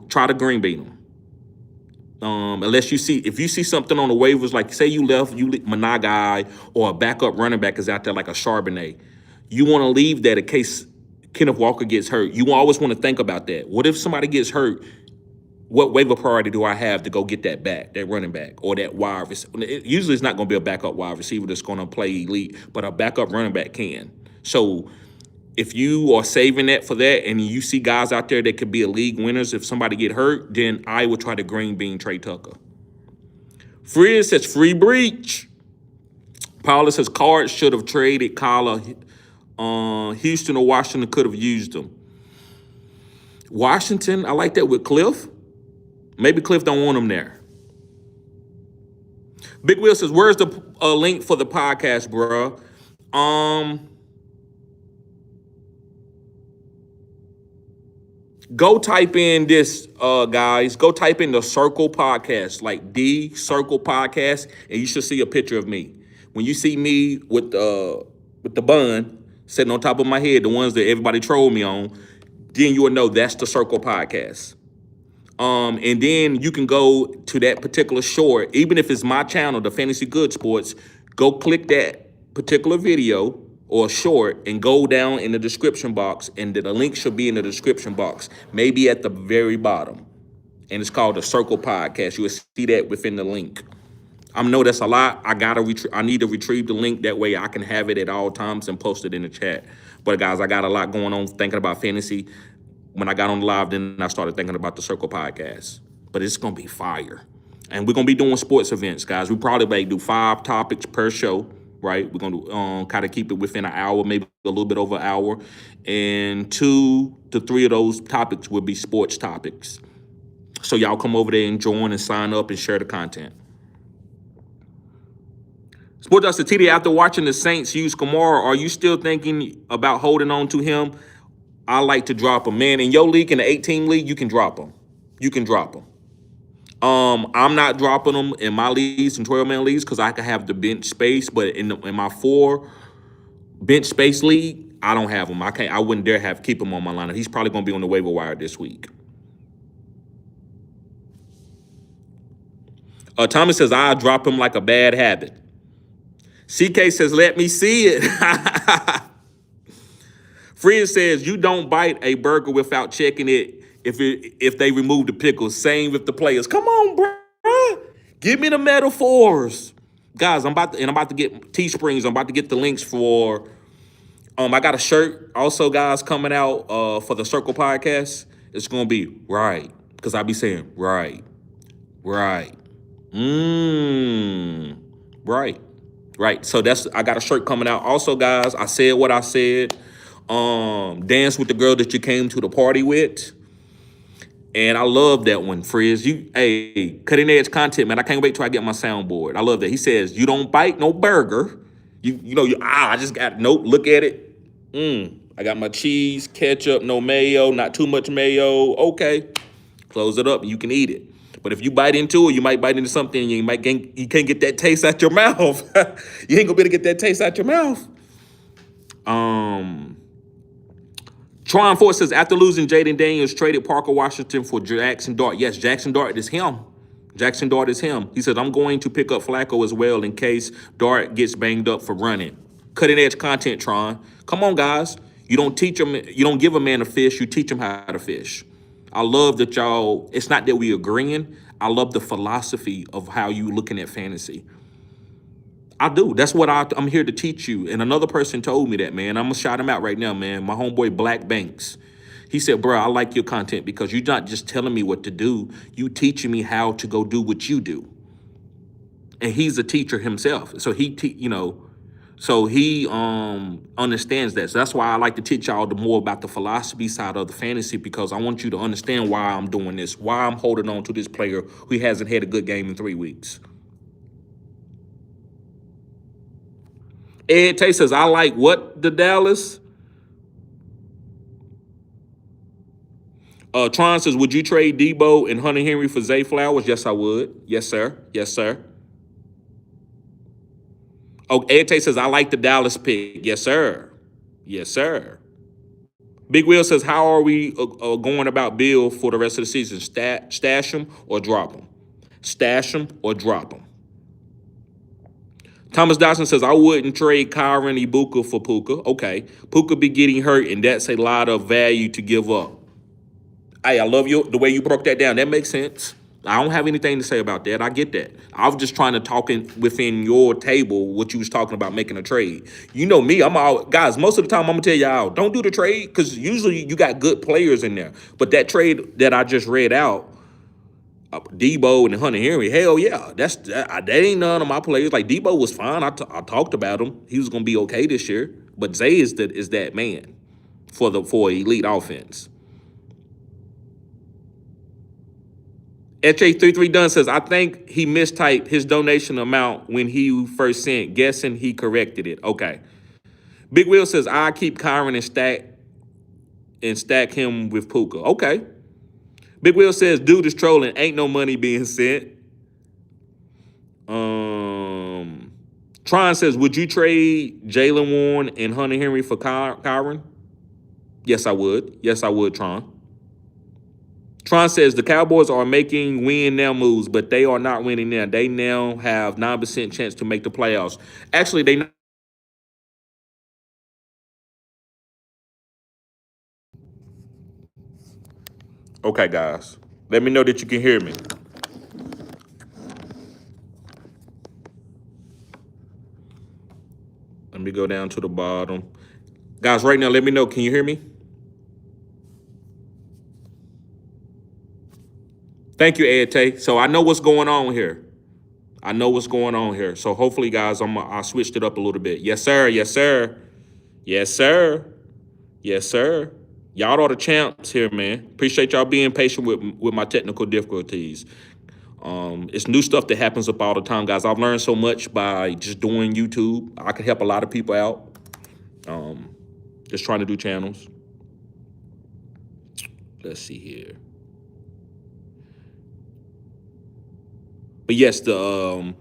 try to green bean them. Unless if you see something on the waivers, like say you Managai or a backup running back is out there like a Charbonnet, you want to leave that in case Kenneth Walker gets hurt. You always want to think about that. What if somebody gets hurt? What waiver priority do I have to go get that running back, or that wide receiver? Usually it's not going to be a backup wide receiver that's going to play elite, but a backup running back can. So if you are saving that for that, and you see guys out there that could be a league winners if somebody get hurt, then I would try to green bean Trey Tucker. Frizz says free breach. Paula says Cards should have traded Kyler. Houston or Washington could have used them. Washington, I like that with Cliff. Maybe Cliff don't want him there. Big Will says, where's the link for the podcast, bro? Go type in this, guys. Go type in the Circle Podcast, like the Circle Podcast, and you should see a picture of me. When you see me with the bun sitting on top of my head, the ones that everybody trolled me on, then you will know that's the Circle Podcast. And then you can go to that particular short, even if it's my channel, the Fantasy GoodeSports, go click that particular video or short and go down in the description box, and the link should be in the description box, maybe at the very bottom. And it's called the Circle Podcast. You will see that within the link. I know that's a lot. I need to retrieve the link. That way I can have it at all times and post it in the chat. But guys, I got a lot going on thinking about fantasy. when I got on the live, then I started thinking about the Circle podcast. But it's going to be fire. And we're going to be doing sports events, guys. We probably may do 5 topics per show, right? We're going to kind of keep it within an hour, maybe a little bit over an hour. And 2 to 3 of those topics will be sports topics. So y'all come over there and join and sign up and share the content. Sports Justice TD, after watching the Saints use Kamara, are you still thinking about holding on to him? I like to drop him. Man, in your league, in the 8-team league, you can drop him. You can drop him. I'm not dropping them in my leagues and 12-man leagues because I can have the bench space. But in my 4 bench space league, I don't have him. I wouldn't dare keep him on my lineup. He's probably going to be on the waiver wire this week. Thomas says, I'll drop him like a bad habit. CK says, let me see it. Fred says, you don't bite a burger without checking it if they remove the pickles. Same with the players. Come on, bro. Give me the metaphors. Guys, I'm about to get Teesprings. I'm about to get the links for I got a shirt also, guys, coming out for the Circle podcast. It's gonna be right. Because I be saying right. Right. Right. So I got a shirt coming out. Also, guys, I said what I said. Dance with the girl that you came to the party with. And I love that one, Frizz. Cutting edge content, man. I can't wait till I get my soundboard. I love that. He says, you don't bite no burger. I just got, nope, look at it. I got my cheese, ketchup, no mayo, not too much mayo. Okay. Close it up and you can eat it. But if you bite into it, you might bite into something and you can't get that taste out your mouth. You ain't gonna be able to get that taste out your mouth. Tron Ford says, after losing Jaden Daniels, traded Parker Washington for Jackson Dart. Yes, Jackson Dart is him. Jackson Dart is him. He says, I'm going to pick up Flacco as well in case Dart gets banged up for running. Cutting edge content, Tron. Come on, guys. You don't give a man a fish, you teach him how to fish. I love that y'all, it's not that we agreeing. I love the philosophy of how you looking at fantasy. I do. That's what I'm here to teach you. And another person told me that, man. I'm going to shout him out right now, man. My homeboy, Black Banks. He said, bro, I like your content because you're not just telling me what to do. You teaching me how to go do what you do. And he's a teacher himself. So he understands that. So that's why I like to teach y'all more about the philosophy side of the fantasy because I want you to understand why I'm doing this, why I'm holding on to this player who hasn't had a good game in 3 weeks. Ed Tay says, I like what, the Dallas? Tron says, would you trade Debo and Hunter Henry for Zay Flowers? Yes, I would. Yes, sir. Yes, sir. Oh, Ed Tay says, I like the Dallas pick. Yes, sir. Yes, sir. Big Will says, how are we going about Bill for the rest of the season? Stash him or drop him? Stash him or drop him? Thomas Dawson says, I wouldn't trade Kyron Ibuka for Puka. Okay. Puka be getting hurt, and that's a lot of value to give up. Hey, I love the way you broke that down. That makes sense. I don't have anything to say about that. I get that. I was just trying to talk within your table what you was talking about making a trade. You know me. Guys, most of the time I'm going to tell y'all, don't do the trade because usually you got good players in there. But that trade that I just read out, Debo and Hunter Henry, hell yeah, that ain't none of my players. Like Debo was fine. I talked about him. He was gonna be okay this year. But Zay is that man for elite offense. HA33 Dunn says, I think he mistyped his donation amount when he first sent. Guessing he corrected it. Okay. Big Will says, I keep Kyron and stack him with Puka. Okay. Big Will says, dude is trolling. Ain't no money being sent. Tron says, would you trade Jalen Warren and Hunter Henry for Kyron? Yes, I would. Yes, I would, Tron. Tron says, the Cowboys are making win now moves, but they are not winning now. They now have 9% chance to make the playoffs. Actually, they not. Okay, guys. Let me know that you can hear me. Let me go down to the bottom. Guys, right now, let me know. Can you hear me? Thank you, Ed Tay. So I know what's going on here. I know what's going on here. So hopefully, guys, I switched it up a little bit. Yes, sir. Yes, sir. Yes, sir. Yes, sir. Y'all are the champs here, man. Appreciate y'all being patient with my technical difficulties. It's new stuff that happens up all the time, guys. I've learned so much by just doing YouTube. I can help a lot of people out. Just trying to do channels. Let's see here. But yes, the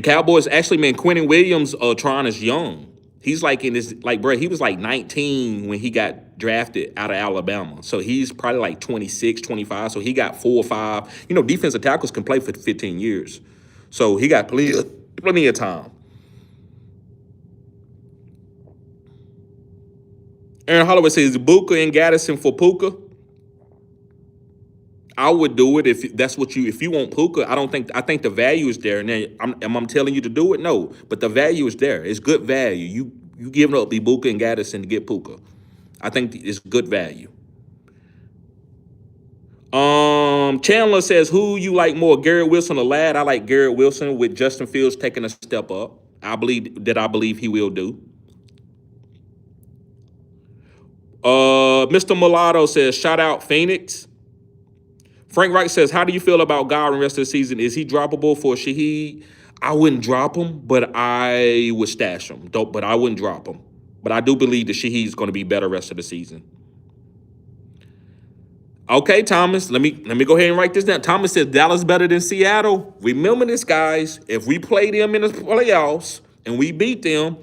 Cowboys actually, man, Quentin Williams, Tron is young. He's like in this, like, bro, he was like 19 when he got drafted out of Alabama. So he's probably like 26, 25. So he got 4 or 5. You know, defensive tackles can play for 15 years. So he got plenty of time. Aaron Holloway says, Buka and Gaddison for Puka. I would do it if that's what if you want Puka. I think the value is there. And then I'm telling you to do it? No. But the value is there. It's good value. You giving up the Buka and Gaddison to get Puka. I think it's good value. Chandler says, who you like more, Garrett Wilson or Ladd? I like Garrett Wilson with Justin Fields taking a step up. I believe he will do. Mr. Mulatto says, shout out Phoenix. Frank Wright says, how do you feel about Godwin rest of the season? Is he droppable for Shaheed? I wouldn't drop him, but I would stash him. But I wouldn't drop him. But I do believe that Shaheed's going to be better rest of the season. Okay, Thomas, let me go ahead and write this down. Thomas says Dallas better than Seattle. Remember this, guys. If we play them in the playoffs and we beat them,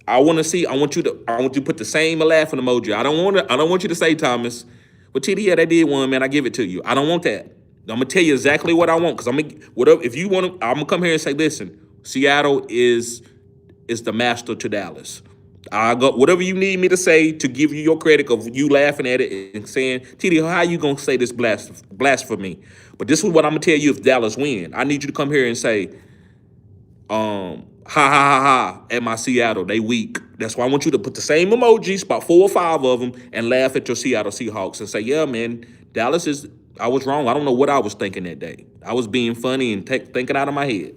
I want you to put the same laughing emoji. I don't want you to say, Thomas, but TD, yeah, they did one, man. I give it to you. I don't want that. I'm gonna tell you exactly what I want, because if you want to, I'm gonna come here and say, listen, Seattle is the master to Dallas. I got whatever you need me to say to give you your credit of you laughing at it and saying, TD, how you gonna say this blasphemy? But this is what I'm gonna tell you if Dallas win. I need you to come here and say, ha ha ha ha at my Seattle, they weak. That's why I want you to put the same emojis, about 4 or 5 of them, and laugh at your Seattle Seahawks and say, yeah, man, I was wrong. I don't know what I was thinking that day. I was being funny and thinking out of my head.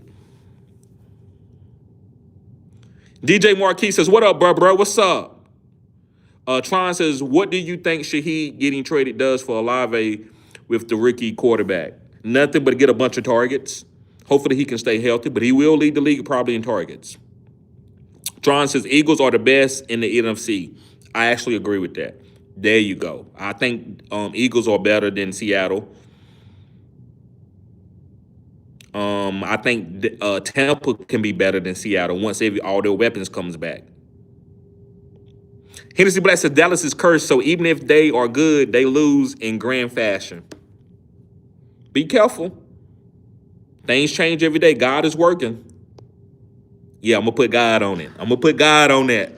DJ Marquis says, what up, bro? What's up? Tron says, what do you think Shaheed getting traded does for Olave with the rookie quarterback? Nothing but get a bunch of targets. Hopefully he can stay healthy, but he will lead the league probably in targets. Tron says, Eagles are the best in the NFC. I actually agree with that. There you go. I think Eagles are better than Seattle. I think Tampa can be better than Seattle once all their weapons comes back. Hennessy Black says Dallas is cursed, so even if they are good, they lose in grand fashion. Be careful. Things change every day. God is working. Yeah, I'm going to put God on it. I'm going to put God on that.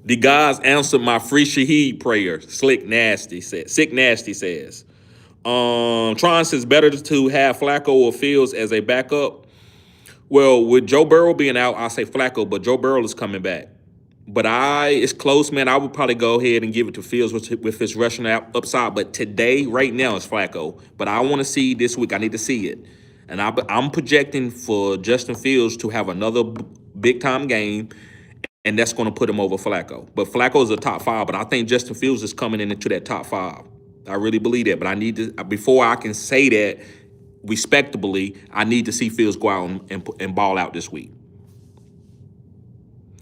The gods answered my free Shaheed prayer. Sick Nasty says. Tron says better to have Flacco or Fields as a backup. Well, with Joe Burrow being out, I say Flacco, but Joe Burrow is coming back. But it's close, man. I would probably go ahead and give it to Fields with his rushing upside. But today, right now, it's Flacco. But I want to see this week. I need to see it. And I'm projecting for Justin Fields to have another big-time game, and that's going to put him over Flacco. But Flacco is a top 5, but I think Justin Fields is coming into that top 5. I really believe that. But I need to, before I can say that respectably, I need to see Fields go out and ball out this week.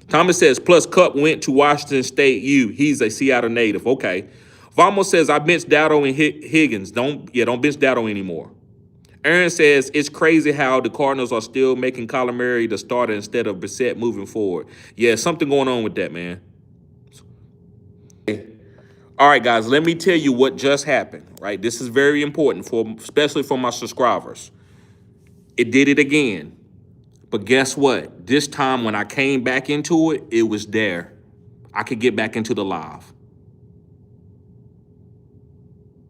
Thomas says, plus Cup went to Washington State U. He's a Seattle native. Okay. Vamos says, I benched Dowdle and Higgins. Don't bench Dowdle anymore. Aaron says, it's crazy how the Cardinals are still making Kyler Murray the starter instead of Brissett moving forward. Yeah, something going on with that, man. All right, guys, let me tell you what just happened, right? This is very important, especially for my subscribers. It did it again. But guess what? This time when I came back into it, it was there. I could get back into the live.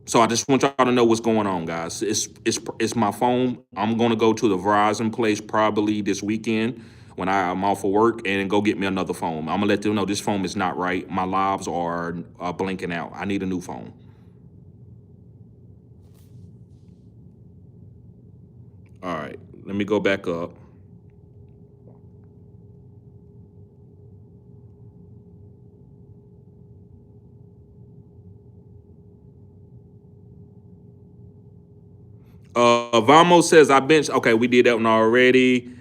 So I just want y'all to know what's going on, guys. It's my phone. I'm going to go to the Verizon place probably this weekend when I'm off of work and go get me another phone. I'm gonna let them know this phone is not right. My lives are blinking out. I need a new phone. All right, let me go back up. Vamos says I benched. Okay, we did that one already.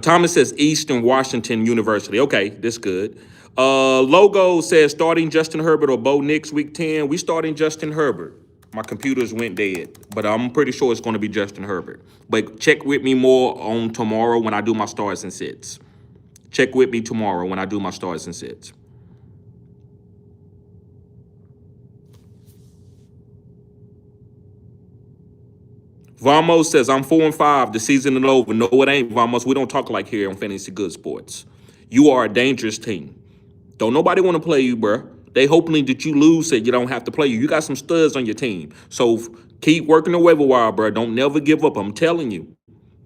Thomas says Eastern Washington University. Okay, that's good. Logo says starting Justin Herbert or Bo Nix week 10. We starting Justin Herbert. My computers went dead, but I'm pretty sure it's going to be Justin Herbert. But check with me more on tomorrow when I do my starts and sits. Check with me tomorrow when I do my starts and sits. Vamos says, I'm 4-5. The season is over. No, it ain't, Vamos. We don't talk like here on Fantasy Good Sports. You are a dangerous team. Don't nobody want to play you, bruh. They hoping that you lose so you don't have to play you. You got some studs on your team. So keep working the waiver wire, bruh. Don't never give up. I'm telling you.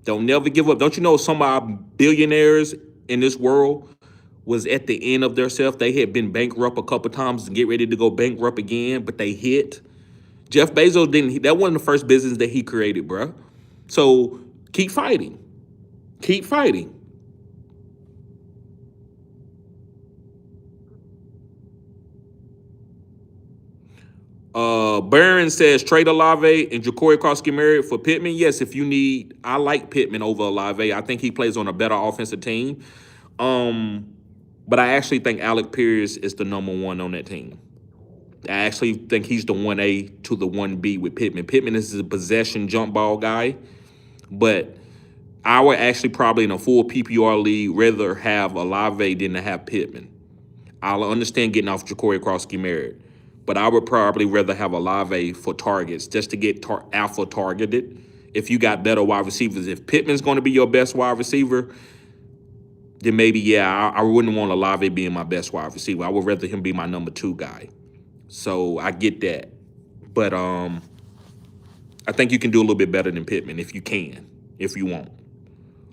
Don't never give up. Don't you know some of our billionaires in this world was at the end of their self? They had been bankrupt a couple times and get ready to go bankrupt again, but they hit. Jeff Bezos didn't. That wasn't the first business that he created, bro. So keep fighting. Keep fighting. Barron says trade Olave and Ja'Cory Cross-Marriott for Pittman. Yes, if you need. I like Pittman over Olave. I think he plays on a better offensive team. But I actually think Alec Pierce is the number one on that team. I actually think he's the 1A to the 1B with Pittman. Pittman is a possession jump ball guy, but I would actually probably in a full PPR league rather have Olave than to have Pittman. I'll understand getting off Ja'Cory Cross-Marriott, but I would probably rather have Olave for targets just to get alpha targeted. If you got better wide receivers, if Pittman's going to be your best wide receiver, then maybe, yeah, I wouldn't want Olave being my best wide receiver. I would rather him be my number 2 guy. So I get that. But I think you can do a little bit better than Pittman if you can, if you want.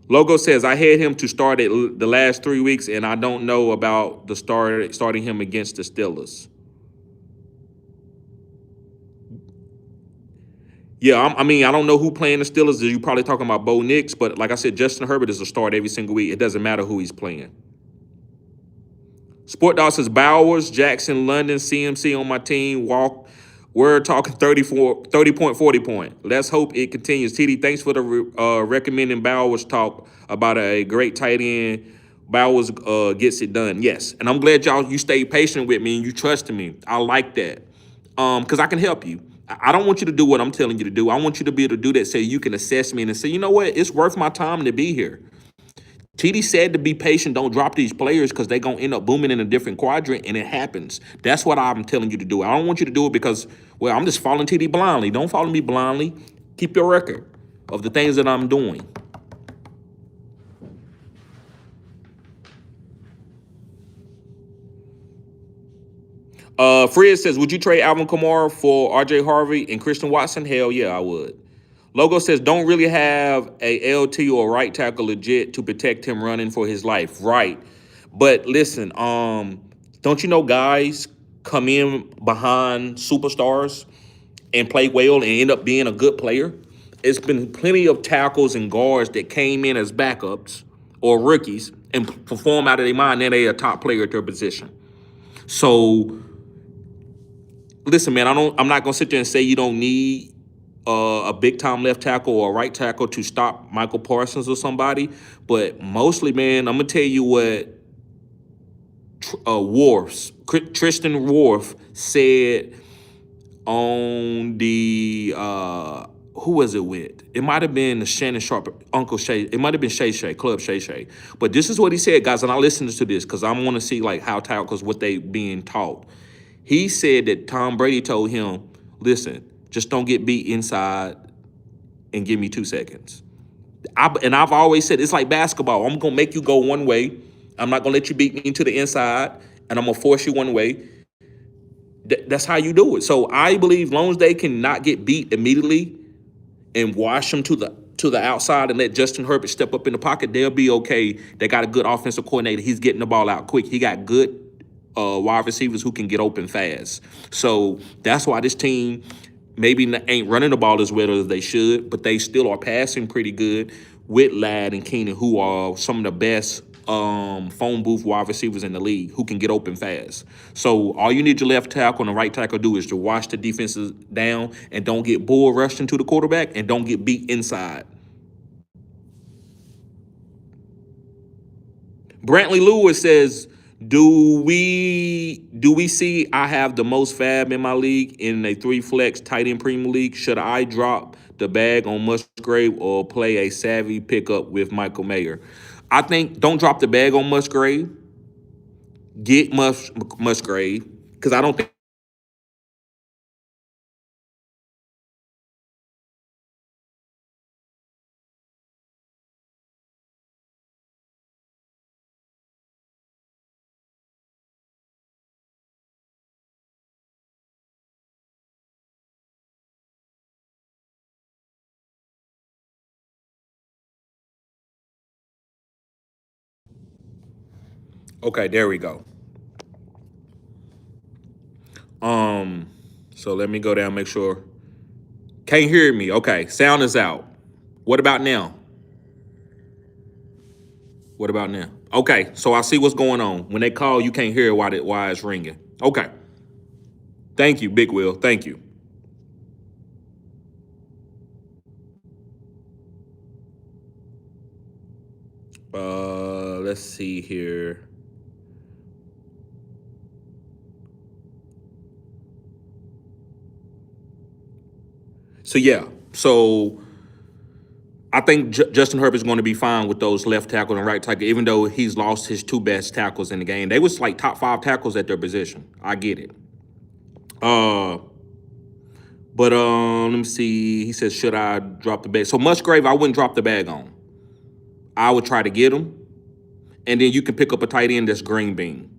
Logo says, I had him to start it the last 3 weeks, and I don't know about the starting him against the Steelers. Yeah, I mean, I don't know who playing the Steelers. You're probably talking about Bo Nix, but like I said, Justin Herbert is a start every single week. It doesn't matter who he's playing. Sport Dog says Bowers, Jackson, London, CMC on my team. We're talking 30 point, 40 point. Let's hope it continues. TD, thanks for the recommending Bowers talk about a great tight end. Bowers gets it done. Yes, and I'm glad you stayed patient with me and you trusted me. I like that because I can help you. I don't want you to do what I'm telling you to do. I want you to be able to do that so you can assess me and say, you know what, it's worth my time to be here. TD said to be patient, don't drop these players because they're going to end up booming in a different quadrant, and it happens. That's what I'm telling you to do. I don't want you to do it because, well, I'm just following TD blindly. Don't follow me blindly. Keep your record of the things that I'm doing. Fred says, would you trade Alvin Kamara for RJ Harvey and Christian Watson? Hell yeah, I would. Logo says, don't really have a LT or right tackle legit to protect him running for his life. Right. But listen, don't you know guys come in behind superstars and play well and end up being a good player? It's been plenty of tackles and guards that came in as backups or rookies and perform out of their mind, and they're a top player at their position. So listen, man, I'm not gonna sit there and say you don't need a big time left tackle or a right tackle to stop Michael Parsons or somebody, but mostly, man, I'm gonna tell you what Tristan Worf said on the who was it with? It might have been Shannon Sharp, Uncle Shay. It might have been Shay, Club Shay. But this is what he said, guys, and I listened to this because I want to see like how tackles what they being taught. He said that Tom Brady told him, listen, just don't get beat inside and give me 2 seconds. I've always said, it's like basketball. I'm going to make you go one way. I'm not going to let you beat me into the inside, and I'm going to force you one way. That's how you do it. So I believe long as they cannot get beat immediately, and wash them to the outside and let Justin Herbert step up in the pocket, they'll be okay. They got a good offensive coordinator. He's getting the ball out quick. He got good wide receivers who can get open fast. So that's why this team maybe ain't running the ball as well as they should, but they still are passing pretty good with Ladd and Keenan, who are some of the best phone booth wide receivers in the league who can get open fast. So all you need your left tackle and the right tackle to do is to watch the defenses down and don't get bull rushed into the quarterback and don't get beat inside. Brantley Lewis says, do we see I have the most fab in my league in a 3-flex tight end premium league? Should I drop the bag on Musgrave or play a savvy pickup with Michael Mayer? I think don't drop the bag on Musgrave. Get Musgrave, because I don't think. Okay, there we go. So let me go down, make sure. Can't hear me. Okay, sound is out. What about now? What about now? Okay, so I see what's going on. When they call, you can't hear why it's ringing. Okay. Thank you, Big Will. Thank you. Let's see here. So yeah, so I think Justin Herbert is going to be fine with those left tackle and right tackle, even though he's lost his 2 best tackles in the game. They was like top 5 tackles at their position. I get it. But let me see. He says, should I drop the bag? So Musgrave, I wouldn't drop the bag on. I would try to get him, and then you can pick up a tight end that's green bean.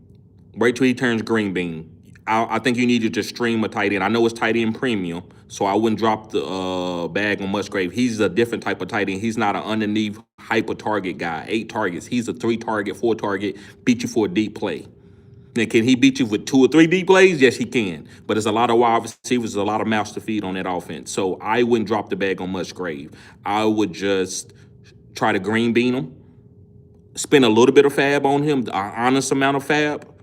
Wait till he turns green bean. I think you need to just stream a tight end. I know it's tight end premium, so I wouldn't drop the bag on Musgrave. He's a different type of tight end. He's not an underneath hyper target guy. 8 targets. He's a 3 target, 4 target, beat you for a deep play. Now, can he beat you with 2 or 3 deep plays? Yes, he can. But there's a lot of wide receivers, a lot of mouths to feed on that offense. So I wouldn't drop the bag on Musgrave. I would just try to green bean him, spend a little bit of fab on him, an honest amount of fab,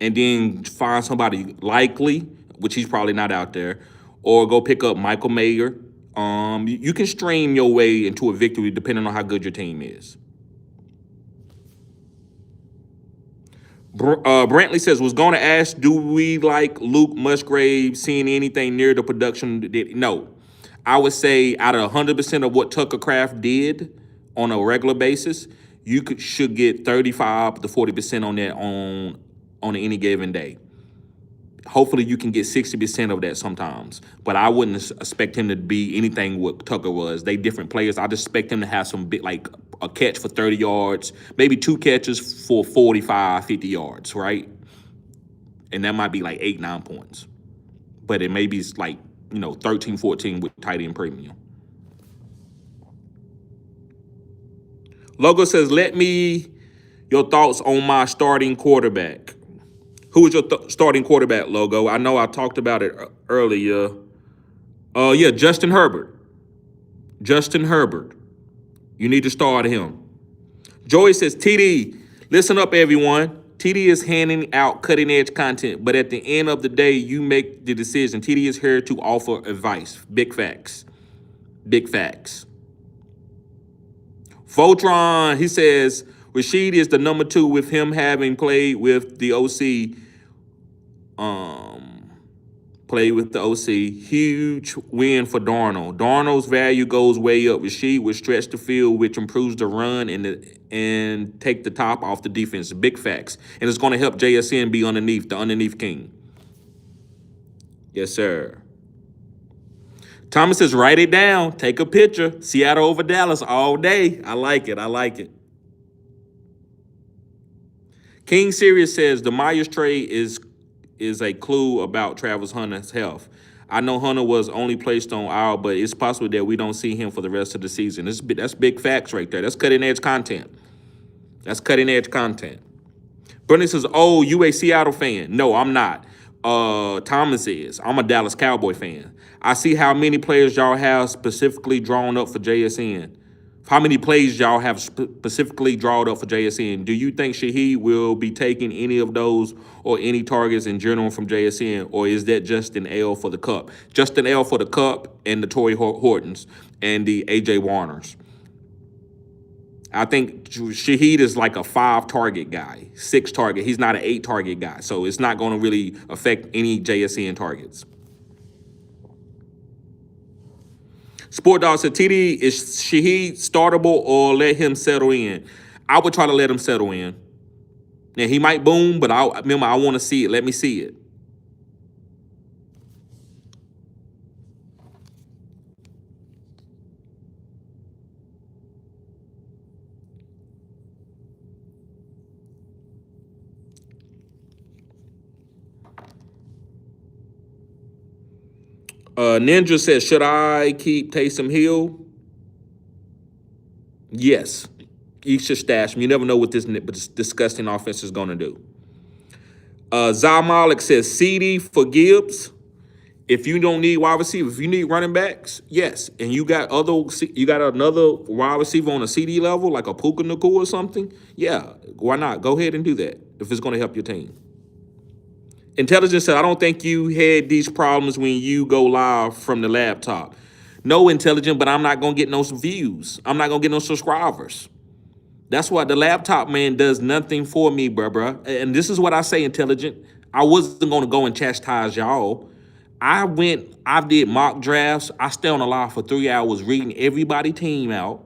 and then find somebody likely, which he's probably not out there, or go pick up Michael Mayer. You can stream your way into a victory depending on how good your team is. Brantley says, was going to ask, do we like Luke Musgrave seeing anything near the production? No. I would say out of 100% of what Tucker Kraft did on a regular basis, you should get 35 to 40% on that on any given day. Hopefully you can get 60% of that sometimes. But I wouldn't expect him to be anything what Tucker was. They different players. I'd expect him to have some bit like a catch for 30 yards, maybe 2 catches for 45, 50 yards, right? And that might be like 8, 9 points. But it may be like, 13, 14 with tight end premium. Logo says, your thoughts on my starting quarterback. Who is your starting quarterback, Logo? I know I talked about it earlier. Yeah, Justin Herbert. Justin Herbert. You need to start him. Joey says, TD, listen up, everyone. TD is handing out cutting-edge content, but at the end of the day, you make the decision. TD is here to offer advice. Big facts. Big facts. Voltron, he says, Rashid is the number 2 with him having played with the OC. Huge win for Darnold. Darnold's value goes way up. Rashid would stretch the field, which improves the run and take the top off the defense. Big facts. And it's going to help JSN be the underneath king. Yes, sir. Thomas says, write it down. Take a picture. Seattle over Dallas all day. I like it. King Sirius says, the Myers trade is a clue about Travis Hunter's health. I know Hunter was only placed on IR, but it's possible that we don't see him for the rest of the season. That's big facts right there. That's cutting edge content. That's cutting edge content. Bernie says, "Oh, you a Seattle fan?" No, I'm not. Thomas is. I'm a Dallas Cowboy fan. I see how many players y'all have specifically drawn up for JSN. How many plays y'all have specifically drawn up for JSN? Do you think Shaheed will be taking any of those or any targets in general from JSN, or is that just an L for the Cup? Just an L for the Cup and the Torrey Hortons and the AJ Warners. I think Shaheed is like a 5-target guy, 6-target. He's not an 8-target guy, so it's not going to really affect any JSN targets. Sport Dog said, TD, is Shaheed startable or let him settle in? I would try to let him settle in. Now, he might boom, but I want to see it. Let me see it. Ninja says, should I keep Taysom Hill? Yes. You should stash him. You never know what this disgusting offense is going to do. Zah Malik says, CD for Gibbs. If you don't need wide receiver, if you need running backs, yes. And you got another wide receiver on a CD level, like a Puka Nacua or something, yeah, why not? Go ahead and do that if it's going to help your team. Intelligence said, I don't think you had these problems when you go live from the laptop. No, Intelligent, but I'm not going to get no views. I'm not going to get no subscribers. That's why the laptop, man, does nothing for me, bruh. And this is what I say, Intelligent. I wasn't going to go and chastise y'all. I did mock drafts. I stay on the live for 3 hours reading everybody team out.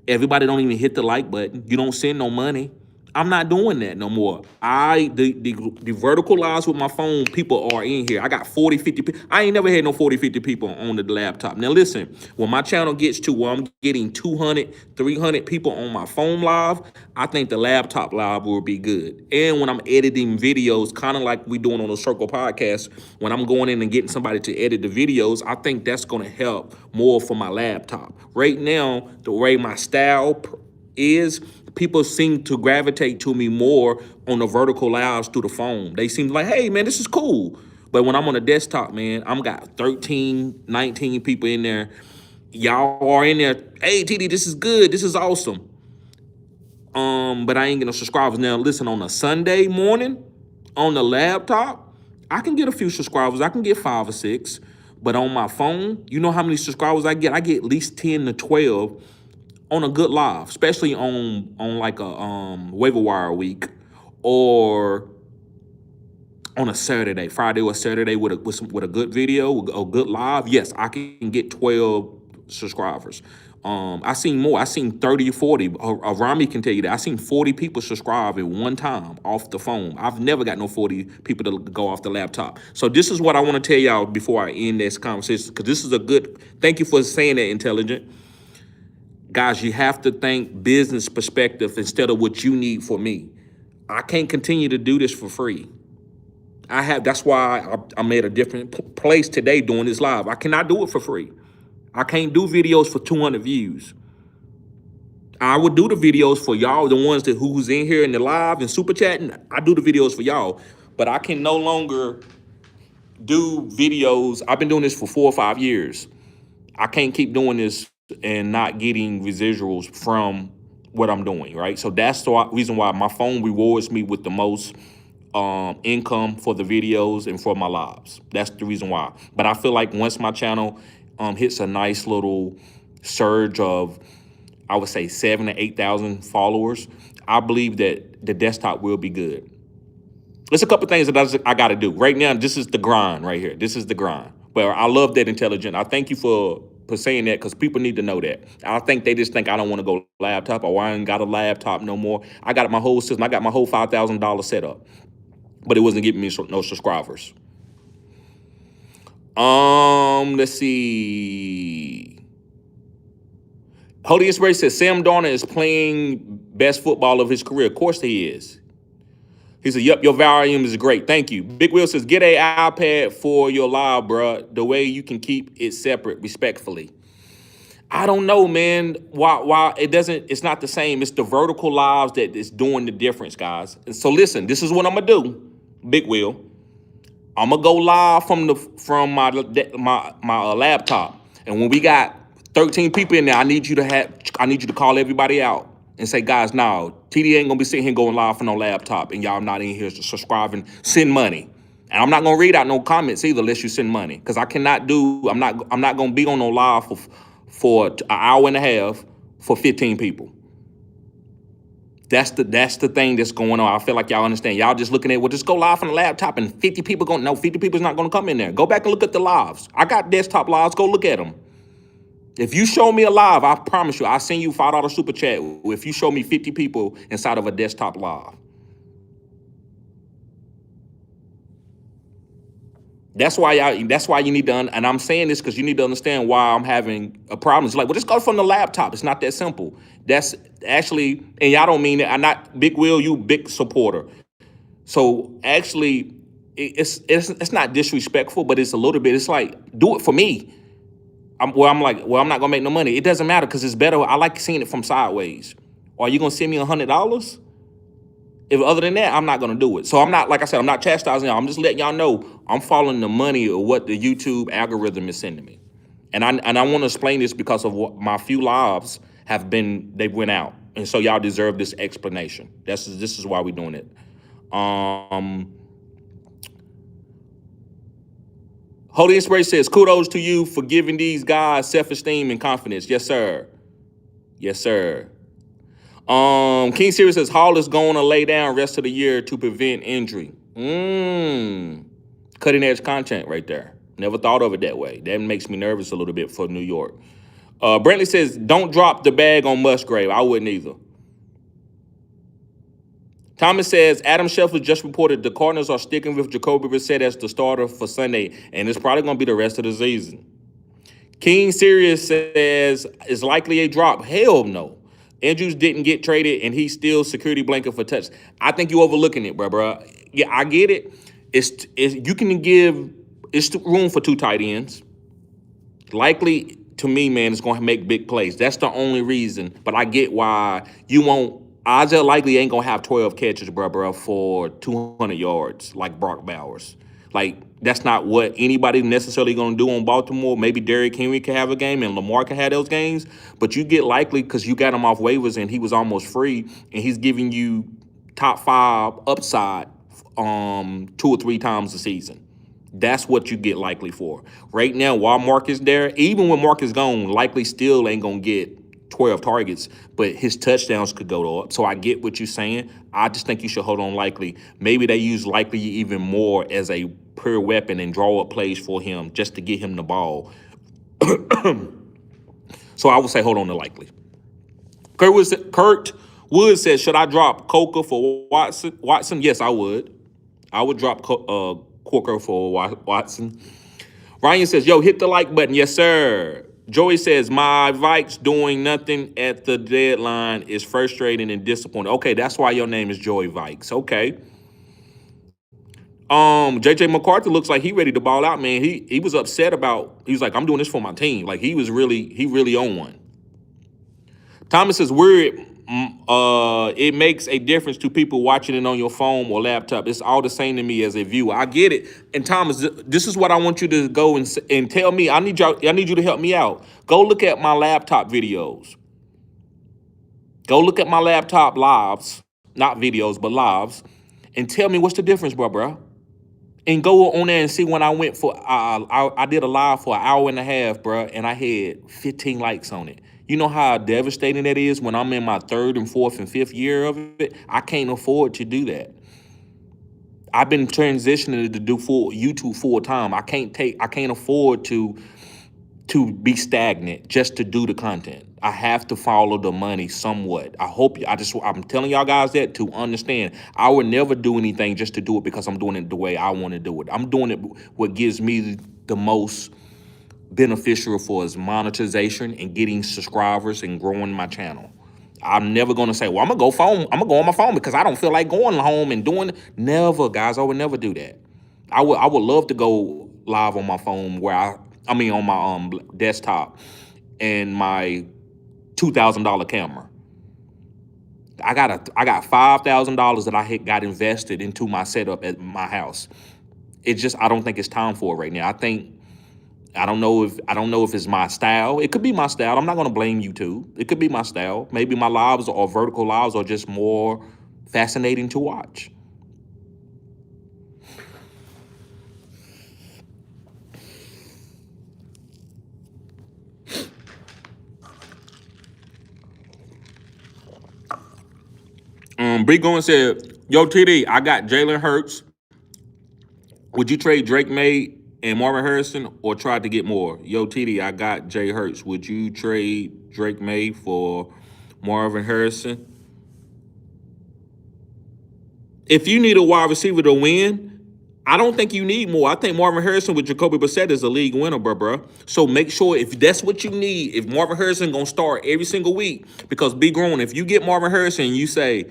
Everybody don't even hit the like button. You don't send no money. I'm not doing that no more. The vertical lives with my phone, people are in here. I got 40, 50 people. I ain't never had no 40, 50 people on the laptop. Now listen, when my channel gets to where I'm getting 200, 300 people on my phone live, I think the laptop live will be good. And when I'm editing videos, kind of like we doing on the Circle Podcast, when I'm going in and getting somebody to edit the videos, I think that's going to help more for my laptop. Right now, the way my style is, people seem to gravitate to me more on the vertical lives through the phone. They seem like, hey, man, this is cool. But when I'm on a desktop, man, I'm got 13, 19 people in there. Y'all are in there. Hey, TD, this is good. This is awesome. But I ain't get no subscribers. Now, listen, on a Sunday morning, on the laptop, I can get a few subscribers. I can get 5 or 6. But on my phone, you know how many subscribers I get? I get at least 10 to 12 on a good live, especially on like a waiver wire week, or on a Saturday, Friday or Saturday with a good video, a good live. Yes, I can get 12 subscribers. I seen more. I seen 30 or 40. Rami can tell you that. I seen 40 people subscribe at one time off the phone. I've never got no 40 people to go off the laptop. So this is what I want to tell y'all before I end this conversation, because this is a good, thank you for saying that, Intelligent. Guys, you have to think business perspective instead of what you need for me. I can't continue to do this for free. That's why I'm at a different place today doing this live. I cannot do it for free. I can't do videos for 200 views. I would do the videos for y'all, the ones who's in here in the live and super chatting. I do the videos for y'all, but I can no longer do videos. I've been doing this for 4 or 5 years. I can't keep doing this and not getting residuals from what I'm doing, right? So that's the reason why my phone rewards me with the most income for the videos and for my lives. That's the reason why. But I feel like once my channel hits a nice little surge of, I would say 7,000 to 8,000 followers, I believe that the desktop will be good. There's a couple things that I got to do. Right now, this is the grind right here. This is the grind. But I love that, Intelligent. I thank you for saying that, because people need to know that. I think they just think I don't want to go laptop, or I ain't got a laptop no more. I got my whole system. I got my whole $5,000 setup, but it wasn't giving me no subscribers. Let's see. Holy Inspiration says Sam Darnold is playing best football of his career. Of course he is. He said, yep, your volume is great. Thank you. Big Will says, get a iPad for your live, bro. The way you can keep it separate, respectfully. I don't know, man. Why it's not the same. It's the vertical lives that is doing the difference, guys. And so listen, this is what I'm gonna do, Big Will. I'm gonna go live from my laptop, and when we got 13 people in there, I need you to call everybody out and say, guys, no, TD ain't gonna be sitting here going live from no laptop, and y'all not in here subscribing. Send money, and I'm not gonna read out no comments either unless you send money, because I cannot do. I'm not gonna be on no live for an hour and a half for 15 people. That's the thing that's going on. I feel like y'all understand. Y'all just looking at, well, just go live on the laptop and 50 people no, 50 people's not going to come in there. Go back and look at the lives. I got desktop lives. Go look at them. If you show me a live, I promise you, I'll send you $5 super chat if you show me 50 people inside of a desktop live. That's why you need to, and I'm saying this because you need to understand why I'm having a problem. It's like, well, just go from the laptop. It's not that simple. That's actually, and y'all don't mean it. I'm not, Big Will, you big supporter. So actually, it's not disrespectful, but it's a little bit. It's like, do it for me. I'm not gonna make no money. It doesn't matter because it's better. I like seeing it from sideways. Or are you gonna send me $100? If other than that, I'm not gonna do it. So I'm not, like I said, I'm not chastising y'all. I'm just letting y'all know I'm following the money of what the YouTube algorithm is sending me. And I want to explain this because of what my few lives they went out. And so y'all deserve this explanation. This is why we're doing it. Holy Inspiration says, kudos to you for giving these guys self-esteem and confidence. Yes, sir. Yes, sir. King Sirius says, Hall is going to lay down rest of the year to prevent injury. Cutting edge content right there. Never thought of it that way. That makes me nervous a little bit for New York. Brentley says, don't drop the bag on Musgrave. I wouldn't either. Thomas says, Adam Scheffler just reported the Cardinals are sticking with Jacoby Brissett as the starter for Sunday, and it's probably going to be the rest of the season. King Sirius says, is likely a drop. Hell no. Andrews didn't get traded, and he's still security blanket for touch. I think you're overlooking it, bro. Yeah, I get it. It's room for 2 tight ends. Likely, to me, man, it's going to make big plays. That's the only reason. But I get why you won't. Isaiah likely ain't going to have 12 catches, bro, for 200 yards like Brock Bowers. Like, that's not what anybody necessarily going to do on Baltimore. Maybe Derrick Henry can have a game and Lamar can have those games. But you get likely because you got him off waivers and he was almost free. And he's giving you top 5 upside 2 or 3 times a season. That's what you get likely for. Right now, while Mark is there, even when Mark is gone, likely still ain't going to get 12 targets, but his touchdowns could go up. So I get what you're saying. I just think you should hold on likely. Maybe they use likely even more as a pure weapon and draw up plays for him just to get him the ball. So I would say hold on to likely. Kurt Wood says, should I drop Coker for Watson? Yes, I would. I would drop Coker for Watson. Ryan says, yo, hit the like button. Yes, sir. Joey says, my Vikes doing nothing at the deadline is frustrating and disappointing. Okay, that's why your name is Joey Vikes. Okay. JJ McCarthy looks like he ready to ball out, man. He was upset about, he was like, I'm doing this for my team. Like he really on one. Thomas says, it makes a difference to people watching it on your phone or laptop. It's all the same to me as a viewer. I get it. And Thomas, this is what I want you to go and tell me. I need you to help me out. Go look at my laptop videos. Go look at my laptop lives, not videos, but lives, and tell me what's the difference, bro. And go on there and see when I went for, I did a live for an hour and a half, bro, and I had 15 likes on it. You know how devastating that is when I'm in my 3rd and 4th and 5th year of it? I can't afford to do that. I've been transitioning to do YouTube full time. I can't afford to be stagnant just to do the content. I have to follow the money somewhat. I'm telling y'all guys that to understand. I would never do anything just to do it because I'm doing it the way I want to do it. I'm doing it what gives me the most beneficial for is monetization and getting subscribers and growing my channel. I'm never gonna say, well, I'm gonna go on my phone because I don't feel like going home and doing. Never, guys. I would never do that. I would love to go live on my phone I mean on my desktop and my $2,000 camera. I got $5,000 that I got invested into my setup at my house. I don't think it's time for it right now. I don't know if it's my style. It could be my style. I'm not gonna blame you too. It could be my style. Maybe my lives or vertical lives are just more fascinating to watch. Bree Goin said, "Yo, TD, I got Jalen Hurts. Would you trade Drake May and Marvin Harrison or try to get more?" Yo, TD, I got Jay Hurts. Would you trade Drake May for Marvin Harrison? If you need a wide receiver to win, I don't think you need more. I think Marvin Harrison with Jacoby Brissett is a league winner, bro. So make sure if that's what you need, if Marvin Harrison gonna start every single week, because be grown, if you get Marvin Harrison and you say,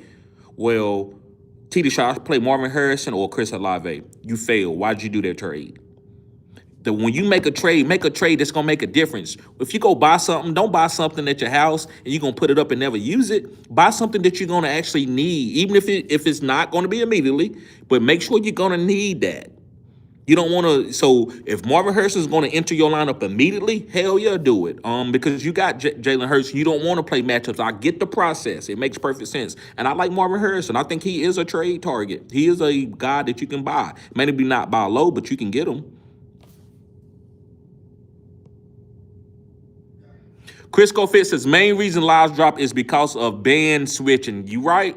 well, TD, should I play Marvin Harrison or Chris Olave? You fail. Why'd you do that trade? When you make a trade that's gonna make a difference. If you go buy something, don't buy something at your house and you're gonna put it up and never use it. Buy something that you're gonna actually need, even if it's not gonna be immediately, but make sure you're gonna need that. You don't want to. So if Marvin Hurst is going to enter your lineup immediately, hell yeah, do it. Because you got Jalen Hurts, you don't want to play matchups. I get the process; it makes perfect sense. And I like Marvin Hurst, and I think he is a trade target. He is a guy that you can buy. Maybe not buy low, but you can get him. Chris Fit says main reason lives drop is because of band switching. You right?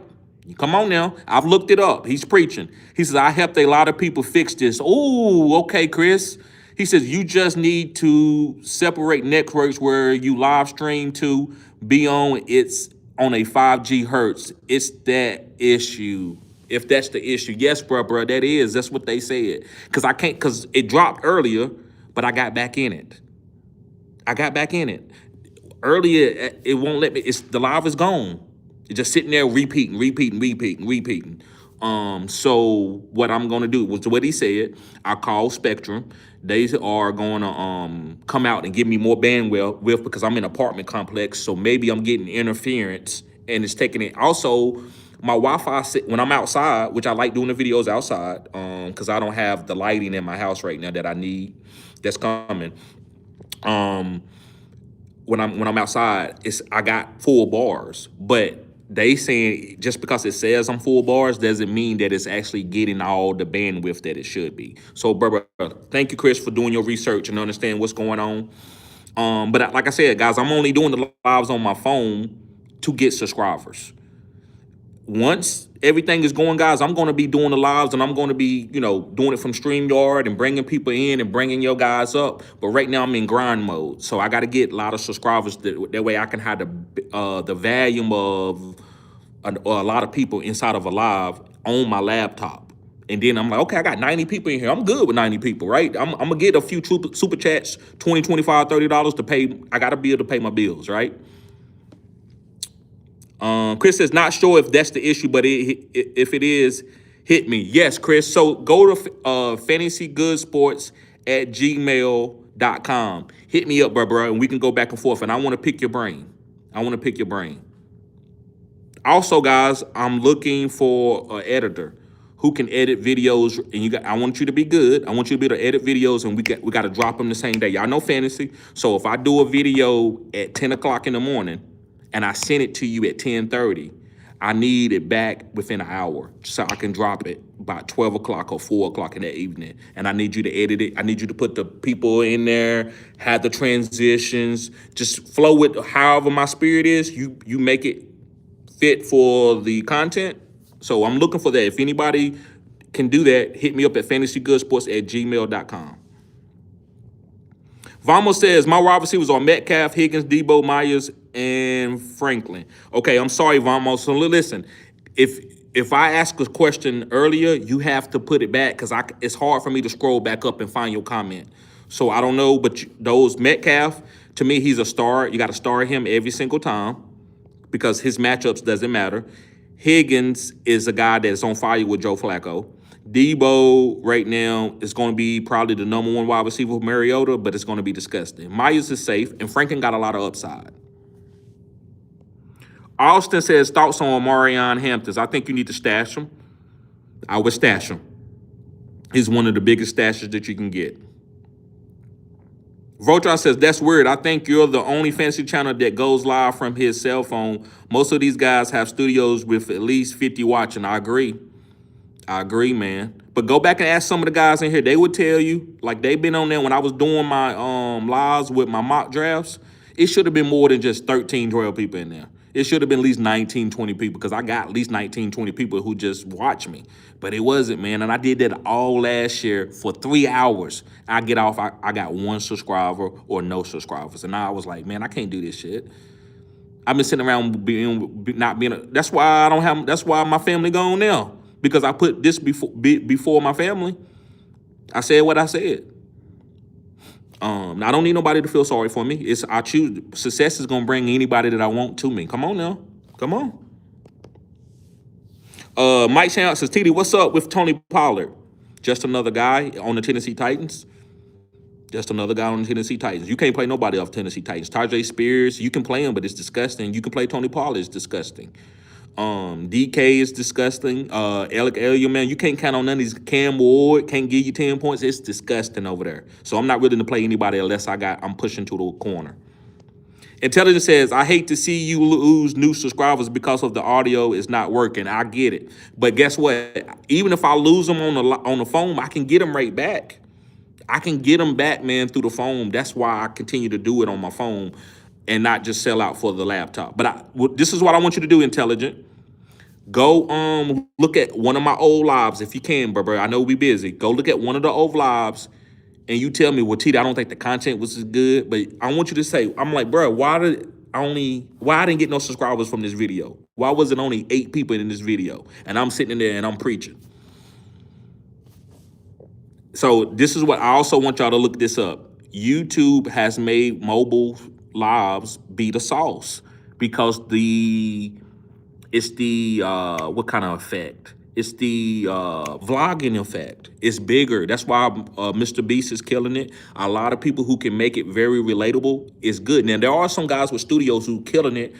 Come on now. I've looked it up. He's preaching. He says, I helped a lot of people fix this. Oh, okay, Chris. He says, you just need to separate networks where you live stream to be on. It's on a 5G hertz. It's that issue. If that's the issue. Yes, bro, that is. That's what they said. Because it dropped earlier, but I got back in it. Earlier, it won't let me. The live is gone. It's just sitting there repeating. So what I'm gonna do was what he said. I call Spectrum. They are gonna come out and give me more bandwidth because I'm in an apartment complex. So maybe I'm getting interference and it's taking it. Also, my Wi-Fi when I'm outside, which I like doing the videos outside, because I don't have the lighting in my house right now that I need. That's coming. When I'm outside, I got full bars, but they saying just because it says I'm full bars doesn't mean that it's actually getting all the bandwidth that it should be. So, bro, thank you, Chris, for doing your research and understand what's going on. But like I said, guys, I'm only doing the lives on my phone to get subscribers. Once everything is going, guys, I'm going to be doing the lives and I'm going to be, doing it from StreamYard and bringing people in and bringing your guys up. But right now I'm in grind mode. So I got to get a lot of subscribers. That way I can have the volume of a lot of people inside of a live on my laptop. And then I'm like, okay, I got 90 people in here. I'm good with 90 people, right? I'm going to get a few super chats, $20, $25, $30 to pay. I got to be able to pay my bills, right? Chris says, not sure if that's the issue, but if it is, hit me. Yes, Chris. So go to fantasygoodsports@gmail.com. Hit me up, bro, and we can go back and forth. And I want to pick your brain. Also, guys, I'm looking for an editor who can edit videos. And I want you to be good. I want you to be able to edit videos, and we got to drop them the same day. Y'all know fantasy. So if I do a video at 10 o'clock in the morning, and I send it to you at 10:30, I need it back within an hour so I can drop it by 12 o'clock or 4 o'clock in the evening. And I need you to edit it. I need you to put the people in there, have the transitions, just flow with however my spirit is. You make it fit for the content. So I'm looking for that. If anybody can do that, hit me up at fantasygoodsports@gmail.com. Vamos says, my wide receivers are Metcalf, Higgins, Debo, Myers, and Franklin. Okay, I'm sorry, Vamos. So listen, if I ask a question earlier, you have to put it back because it's hard for me to scroll back up and find your comment. So I don't know, but those Metcalf, to me, he's a star. You got to star him every single time. because his matchups doesn't matter. Higgins is a guy that's on fire with Joe Flacco. Debo right now is going to be probably the number one wide receiver with Mariota, but it's going to be disgusting. Myers is safe, and Franklin got a lot of upside. Austin says, thoughts on Marion Hamptons. I think you need to stash him. I would stash him. He's one of the biggest stashes that you can get. Voltron says, that's weird. I think you're the only fantasy channel that goes live from his cell phone. Most of these guys have studios with at least 50 watching. I agree, man. But go back and ask some of the guys in here. They would tell you, like they've been on there when I was doing my lives with my mock drafts. It should have been more than just 13, 12 people in there. It should have been at least 19, 20 people because I got at least 19, 20 people who just watch me. But it wasn't, man. And I did that all last year for 3 hours. I get off, I got 1 subscriber or no subscribers. And now I was like, man, I can't do this shit. I've been sitting around that's why my family gone now. Because I put this before my family. I said what I said. I don't need nobody to feel sorry for me. I choose. Success is gonna bring anybody that I want to me. Come on now. Come on. Mike Shan says, TD, what's up with Tony Pollard? Just another guy on the Tennessee Titans. Just another guy on the Tennessee Titans. You can't play nobody off Tennessee Titans. Tajay Spears, you can play him, but it's disgusting. You can play Tony Pollard, it's disgusting. DK is disgusting. Alec Elliott, man, you can't count on none of these. Cam Ward can't give you 10 points. It's disgusting over there. So I'm not willing to play anybody unless I'm pushing to the corner. Intelligence says, I hate to see you lose new subscribers because of the audio is not working. I get it. But guess what? Even if I lose them on the phone, I can get them right back. I can get them back, man, through the phone. That's why I continue to do it on my phone and not just sell out for the laptop. But this is what I want you to do, Intelligent. Go look at one of my old lives if you can, bro. I know we busy. Go look at one of the old lives and you tell me, well, Tita, I don't think the content was as good, but I want you to say, I'm like, bro, why I didn't get no subscribers from this video? Why was it only 8 people in this video? And I'm sitting in there and I'm preaching. So this is what I also want y'all to look this up. YouTube has made mobile lives be the sauce because it's the what kind of effect? It's the vlogging effect. It's bigger. That's why Mr. Beast is killing it. A lot of people who can make it very relatable is good. Now there are some guys with studios who killing it.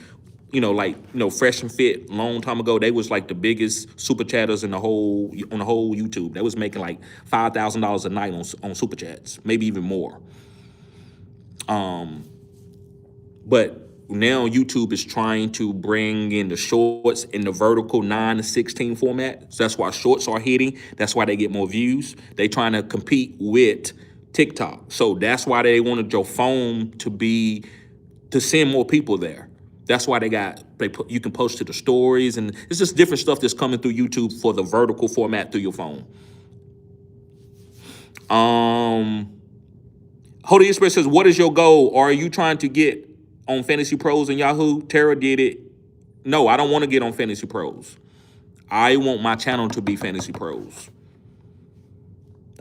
Fresh and Fit, long time ago, they was like the biggest super chatters on the whole YouTube. They was making like $5,000 a night on super chats, maybe even more. But now YouTube is trying to bring in the shorts in the vertical 9:16 format. So that's why shorts are hitting. That's why they get more views. They trying to compete with TikTok. So that's why they wanted your phone to send more people there. That's why you can post to the stories, and it's just different stuff that's coming through YouTube for the vertical format through your phone. Holy Express says, what is your goal? Or are you trying to get on Fantasy Pros and Yahoo? Tara did it. No, I don't want to get on Fantasy Pros. I want my channel to be Fantasy Pros.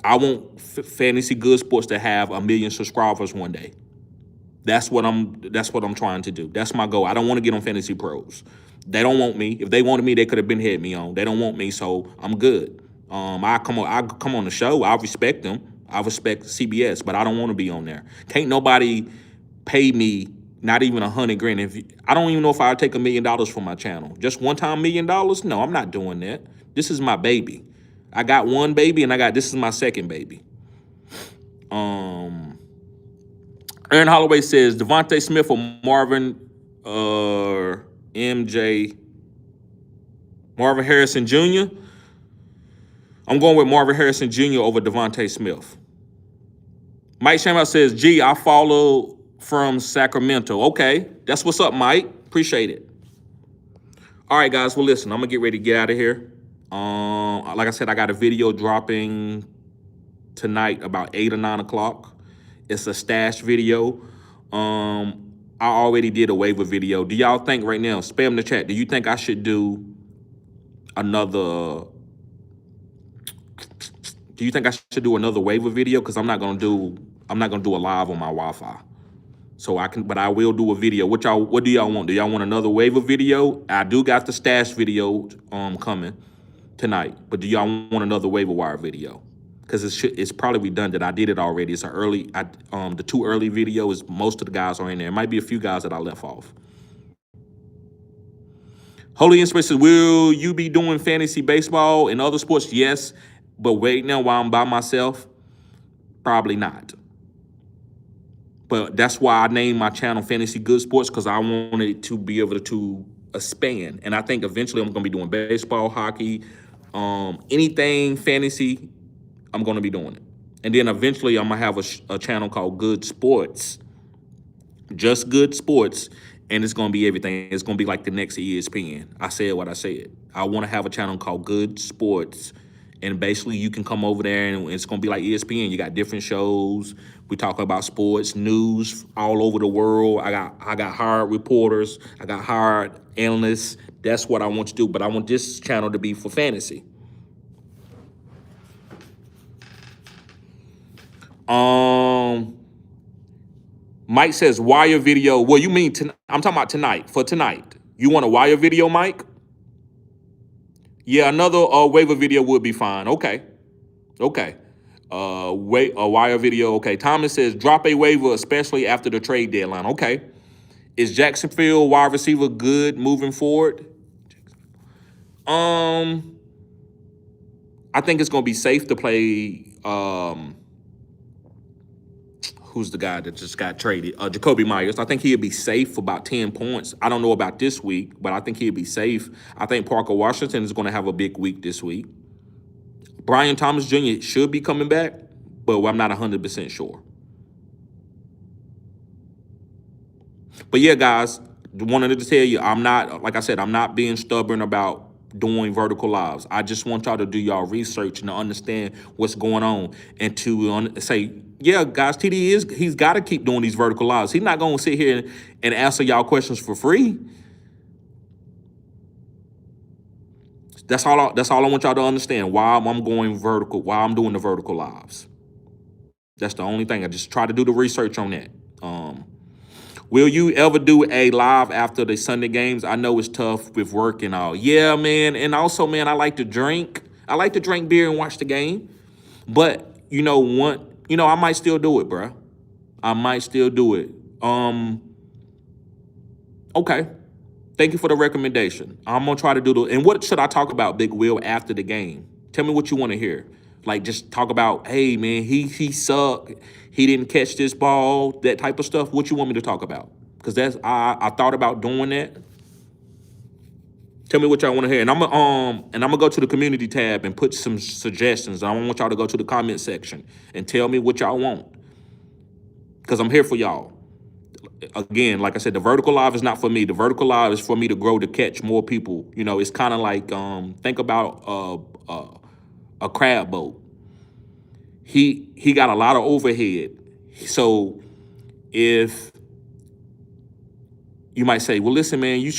I want Fantasy Good Sports to have 1 million subscribers one day. That's what I'm trying to do. That's my goal. I don't want to get on Fantasy Pros. They don't want me. If they wanted me, they could have been had me on. They don't want me, so I'm good. I come on the show. I respect them. I respect CBS, but I don't want to be on there. Can't nobody pay me not even $100,000. I don't even know if I'd take $1 million from my channel. Just one time $1 million? No, I'm not doing that. This is my baby. I got one baby, and this is my second baby. Aaron Holloway says, Devontae Smith or Marvin Harrison Jr.? I'm going with Marvin Harrison Jr. over Devontae Smith. Mike Shamrock says, gee, I follow from Sacramento. Okay, that's what's up, Mike. Appreciate it. All right, guys, well, listen, I'm going to get ready to get out of here. Like I said, I got a video dropping tonight about 8 or 9 o'clock. It's a stash video. I already did a waiver video. Do y'all think right now, spam the chat, do you think I should do another waiver video? Because I'm not gonna do a live on my Wi-Fi. So but I will do a video. What do y'all want? Do y'all want another waiver video? I do got the stash video coming tonight, but do y'all want another waiver wire video? Because it's probably redundant. I did it already. It's the too early video is most of the guys are in there. It might be a few guys that I left off. Holy Inspiration says, will you be doing fantasy baseball and other sports? Yes, but wait now while I'm by myself, probably not. But that's why I named my channel Fantasy Good Sports, because I wanted to be able to expand. And I think eventually I'm going to be doing baseball, hockey, anything fantasy, I'm going to be doing it. And then eventually I'm going to have a channel called Good Sports, just Good Sports, and it's going to be everything. It's going to be like the next ESPN. I said what I said. I want to have a channel called Good Sports, and basically you can come over there and it's going to be like ESPN. You got different shows. We talk about sports, news all over the world. I got hired reporters. I got hired analysts. That's what I want to do. But I want this channel to be for fantasy. Mike says wire video. Well, you mean I'm talking about tonight. For tonight, you want a wire video, Mike? Yeah, another waiver video would be fine. Okay. A wire video. Okay. Thomas says drop a waiver, especially after the trade deadline. Okay. Is Jacksonville wide receiver good moving forward? I think it's gonna be safe to play. Who's the guy that just got traded? Jacoby Myers. I think he'll be safe for about 10 points. I don't know about this week, but I think he'll be safe. I think Parker Washington is going to have a big week this week. Brian Thomas Jr. should be coming back, but I'm not 100% sure. But yeah, guys, wanted to tell you, I'm not, like I said, I'm not being stubborn about doing vertical lives. I just want y'all to do y'all research and to understand what's going on and to say, yeah, guys, he's got to keep doing these vertical lives. He's not going to sit here and answer y'all questions for free. That's all I want y'all to understand, why I'm going vertical, why I'm doing the vertical lives. That's the only thing. I just try to do the research on that. Will you ever do a live after the Sunday games? I know it's tough with work and all. Yeah, man. And also, man, I like to drink. I like to drink beer and watch the game. But, I might still do it, bro. I might still do it. Okay. Thank you for the recommendation. I'm going to try to do and what should I talk about, Big Will, after the game? Tell me what you want to hear. Like, just talk about, hey, man, he sucked. He didn't catch this ball, that type of stuff. What you want me to talk about? Because I thought about doing that. Tell me what y'all want to hear. And I'm gonna go to the community tab and put some suggestions. I want y'all to go to the comment section and tell me what y'all want. Because I'm here for y'all. Again, like I said, the vertical live is not for me. The vertical live is for me to grow, to catch more people. It's kind of like, think about a crab boat. He got a lot of overhead. So if you might say, well, listen, man, you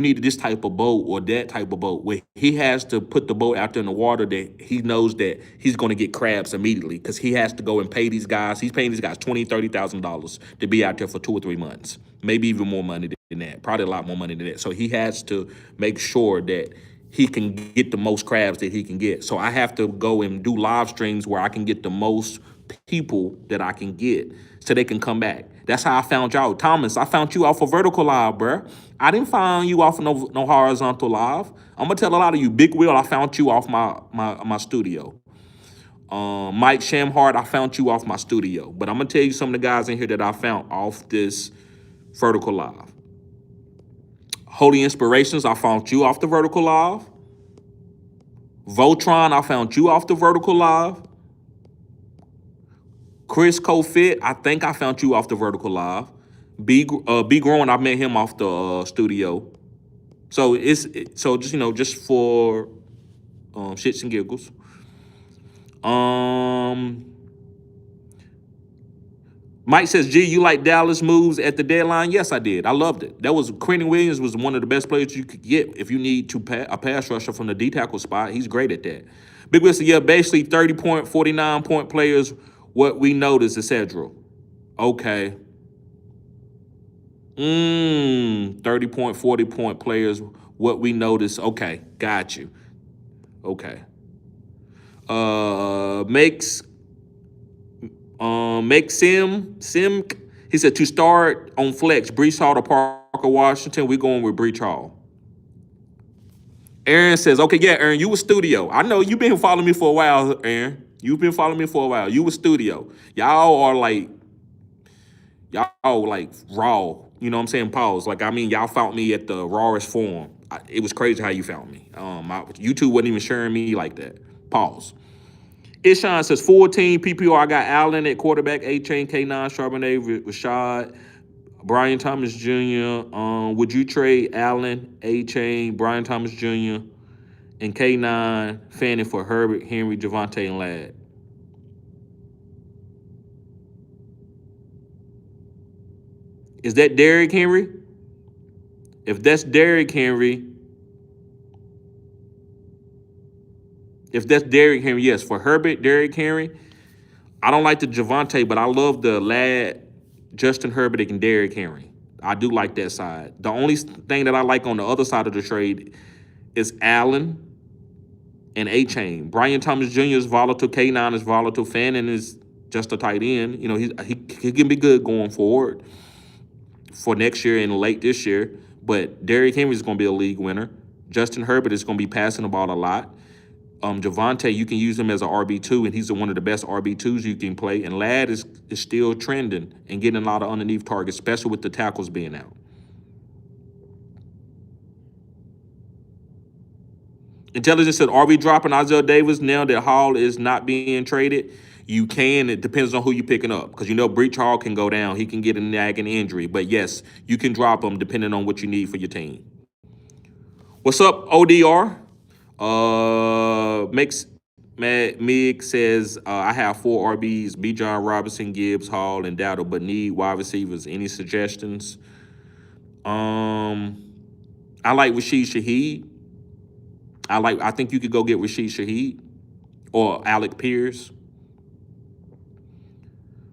need this type of boat or that type of boat, where he has to put the boat out there in the water that he knows that he's going to get crabs immediately, because he has to go and pay these guys. He's paying these guys $20,000, $30,000 to be out there for 2 or 3 months, maybe even more money than that, probably a lot more money than that. So he has to make sure that he can get the most crabs that he can get. So I have to go and do live streams where I can get the most people that I can get so they can come back. That's how I found y'all. Thomas, I found you off a vertical live, bruh. I didn't find you off no horizontal live. I'm going to tell a lot of you. Big Will, I found you off my studio. Mike Shamhart, I found you off my studio. But I'm going to tell you some of the guys in here that I found off this vertical live. Holy Inspirations, I found you off the vertical live. Voltron, I found you off the vertical live. Chris Cofit, I think I found you off the vertical live. B Growing, I met him off the studio. So just for shits and giggles. Mike says, G, you like Dallas moves at the deadline? Yes, I did. I loved it. Quentin Williams was one of the best players you could get if you need a pass rusher from the D tackle spot. He's great at that. Big Will said, yeah, basically 30-point, 49-point players, what we noticed, etc. Okay. 30-point, 40-point players. What we notice. Okay, got you. Okay. Makes Sim. He said to start on flex, Brees Hall to Parker Washington. We going with Brees Hall. Aaron says, okay, yeah, Aaron, you were studio. I know you've been following me for a while, Aaron. You've been following me for a while. You were studio. Y'all like raw. You know what I'm saying? Pause. Like, I mean, y'all found me at the rawest form. It was crazy how you found me. YouTube wasn't even sharing me like that. Pause. Ishan says 14 PPR. I got Allen at quarterback, A-Chain, K9, Charbonnet, Rashad, Brian Thomas Jr. Would you trade Allen, A-Chain, Brian Thomas Jr., and K9 Fanning for Herbert, Henry, Javonte, and Ladd? Is that Derrick Henry? If that's Derrick Henry, yes. For Herbert, Derrick Henry, I don't like the Javonte, but I love the Ladd, Justin Herbert, and Derrick Henry. I do like that side. The only thing that I like on the other side of the trade is Allen and A-Chain. Brian Thomas Jr. is volatile. K9 is volatile. Fannin is just a tight end. You know, he can be good going forward for next year and late this year. But Derrick Henry is going to be a league winner. Justin Herbert is going to be passing the ball a lot. Javonte, you can use him as an RB2, and he's one of the best RB2s you can play. And Ladd is still trending and getting a lot of underneath targets, especially with the tackles being out. Intelligence said, are we dropping Isaiah Davis now that Hall is not being traded? You can. It depends on who you're picking up. Because you know Breach Hall can go down. He can get a nagging injury. But yes, you can drop him depending on what you need for your team. What's up, ODR? Mig says, I have 4 RBs, B. John Robinson, Gibbs, Hall, and Dowdle, but need wide receivers. Any suggestions? I like Rashid Shaheed. I think you could go get Rashid Shaheed or Alec Pierce.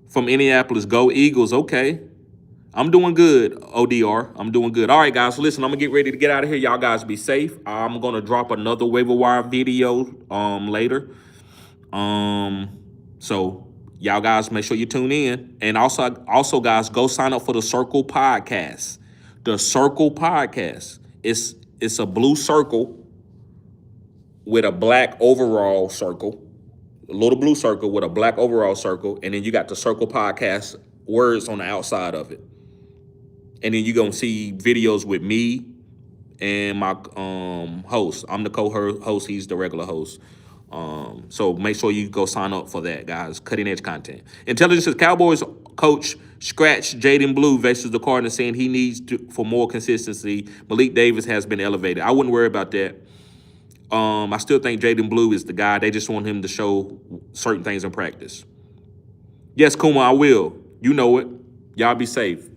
From Indianapolis, go Eagles. Okay. I'm doing good, ODR. I'm doing good. All right, guys. So listen, I'm going to get ready to get out of here. Y'all guys be safe. I'm going to drop another waiver wire video later. So y'all guys make sure you tune in. And also guys, go sign up for the Circle Podcast. The Circle Podcast. It's a blue circle with a black overall circle. A little blue circle with a black overall circle. And then you got the Circle Podcast words on the outside of it. And then you're going to see videos with me and my host. I'm the co-host. He's the regular host. So make sure you go sign up for that, guys. Cutting edge content. Intelligence says Cowboys coach scratched Jaden Blue versus the Cardinals, saying he needs for more consistency. Malik Davis has been elevated. I wouldn't worry about that. I still think Jaden Blue is the guy. They just want him to show certain things in practice. Yes, Kuma, I will. You know it. Y'all be safe.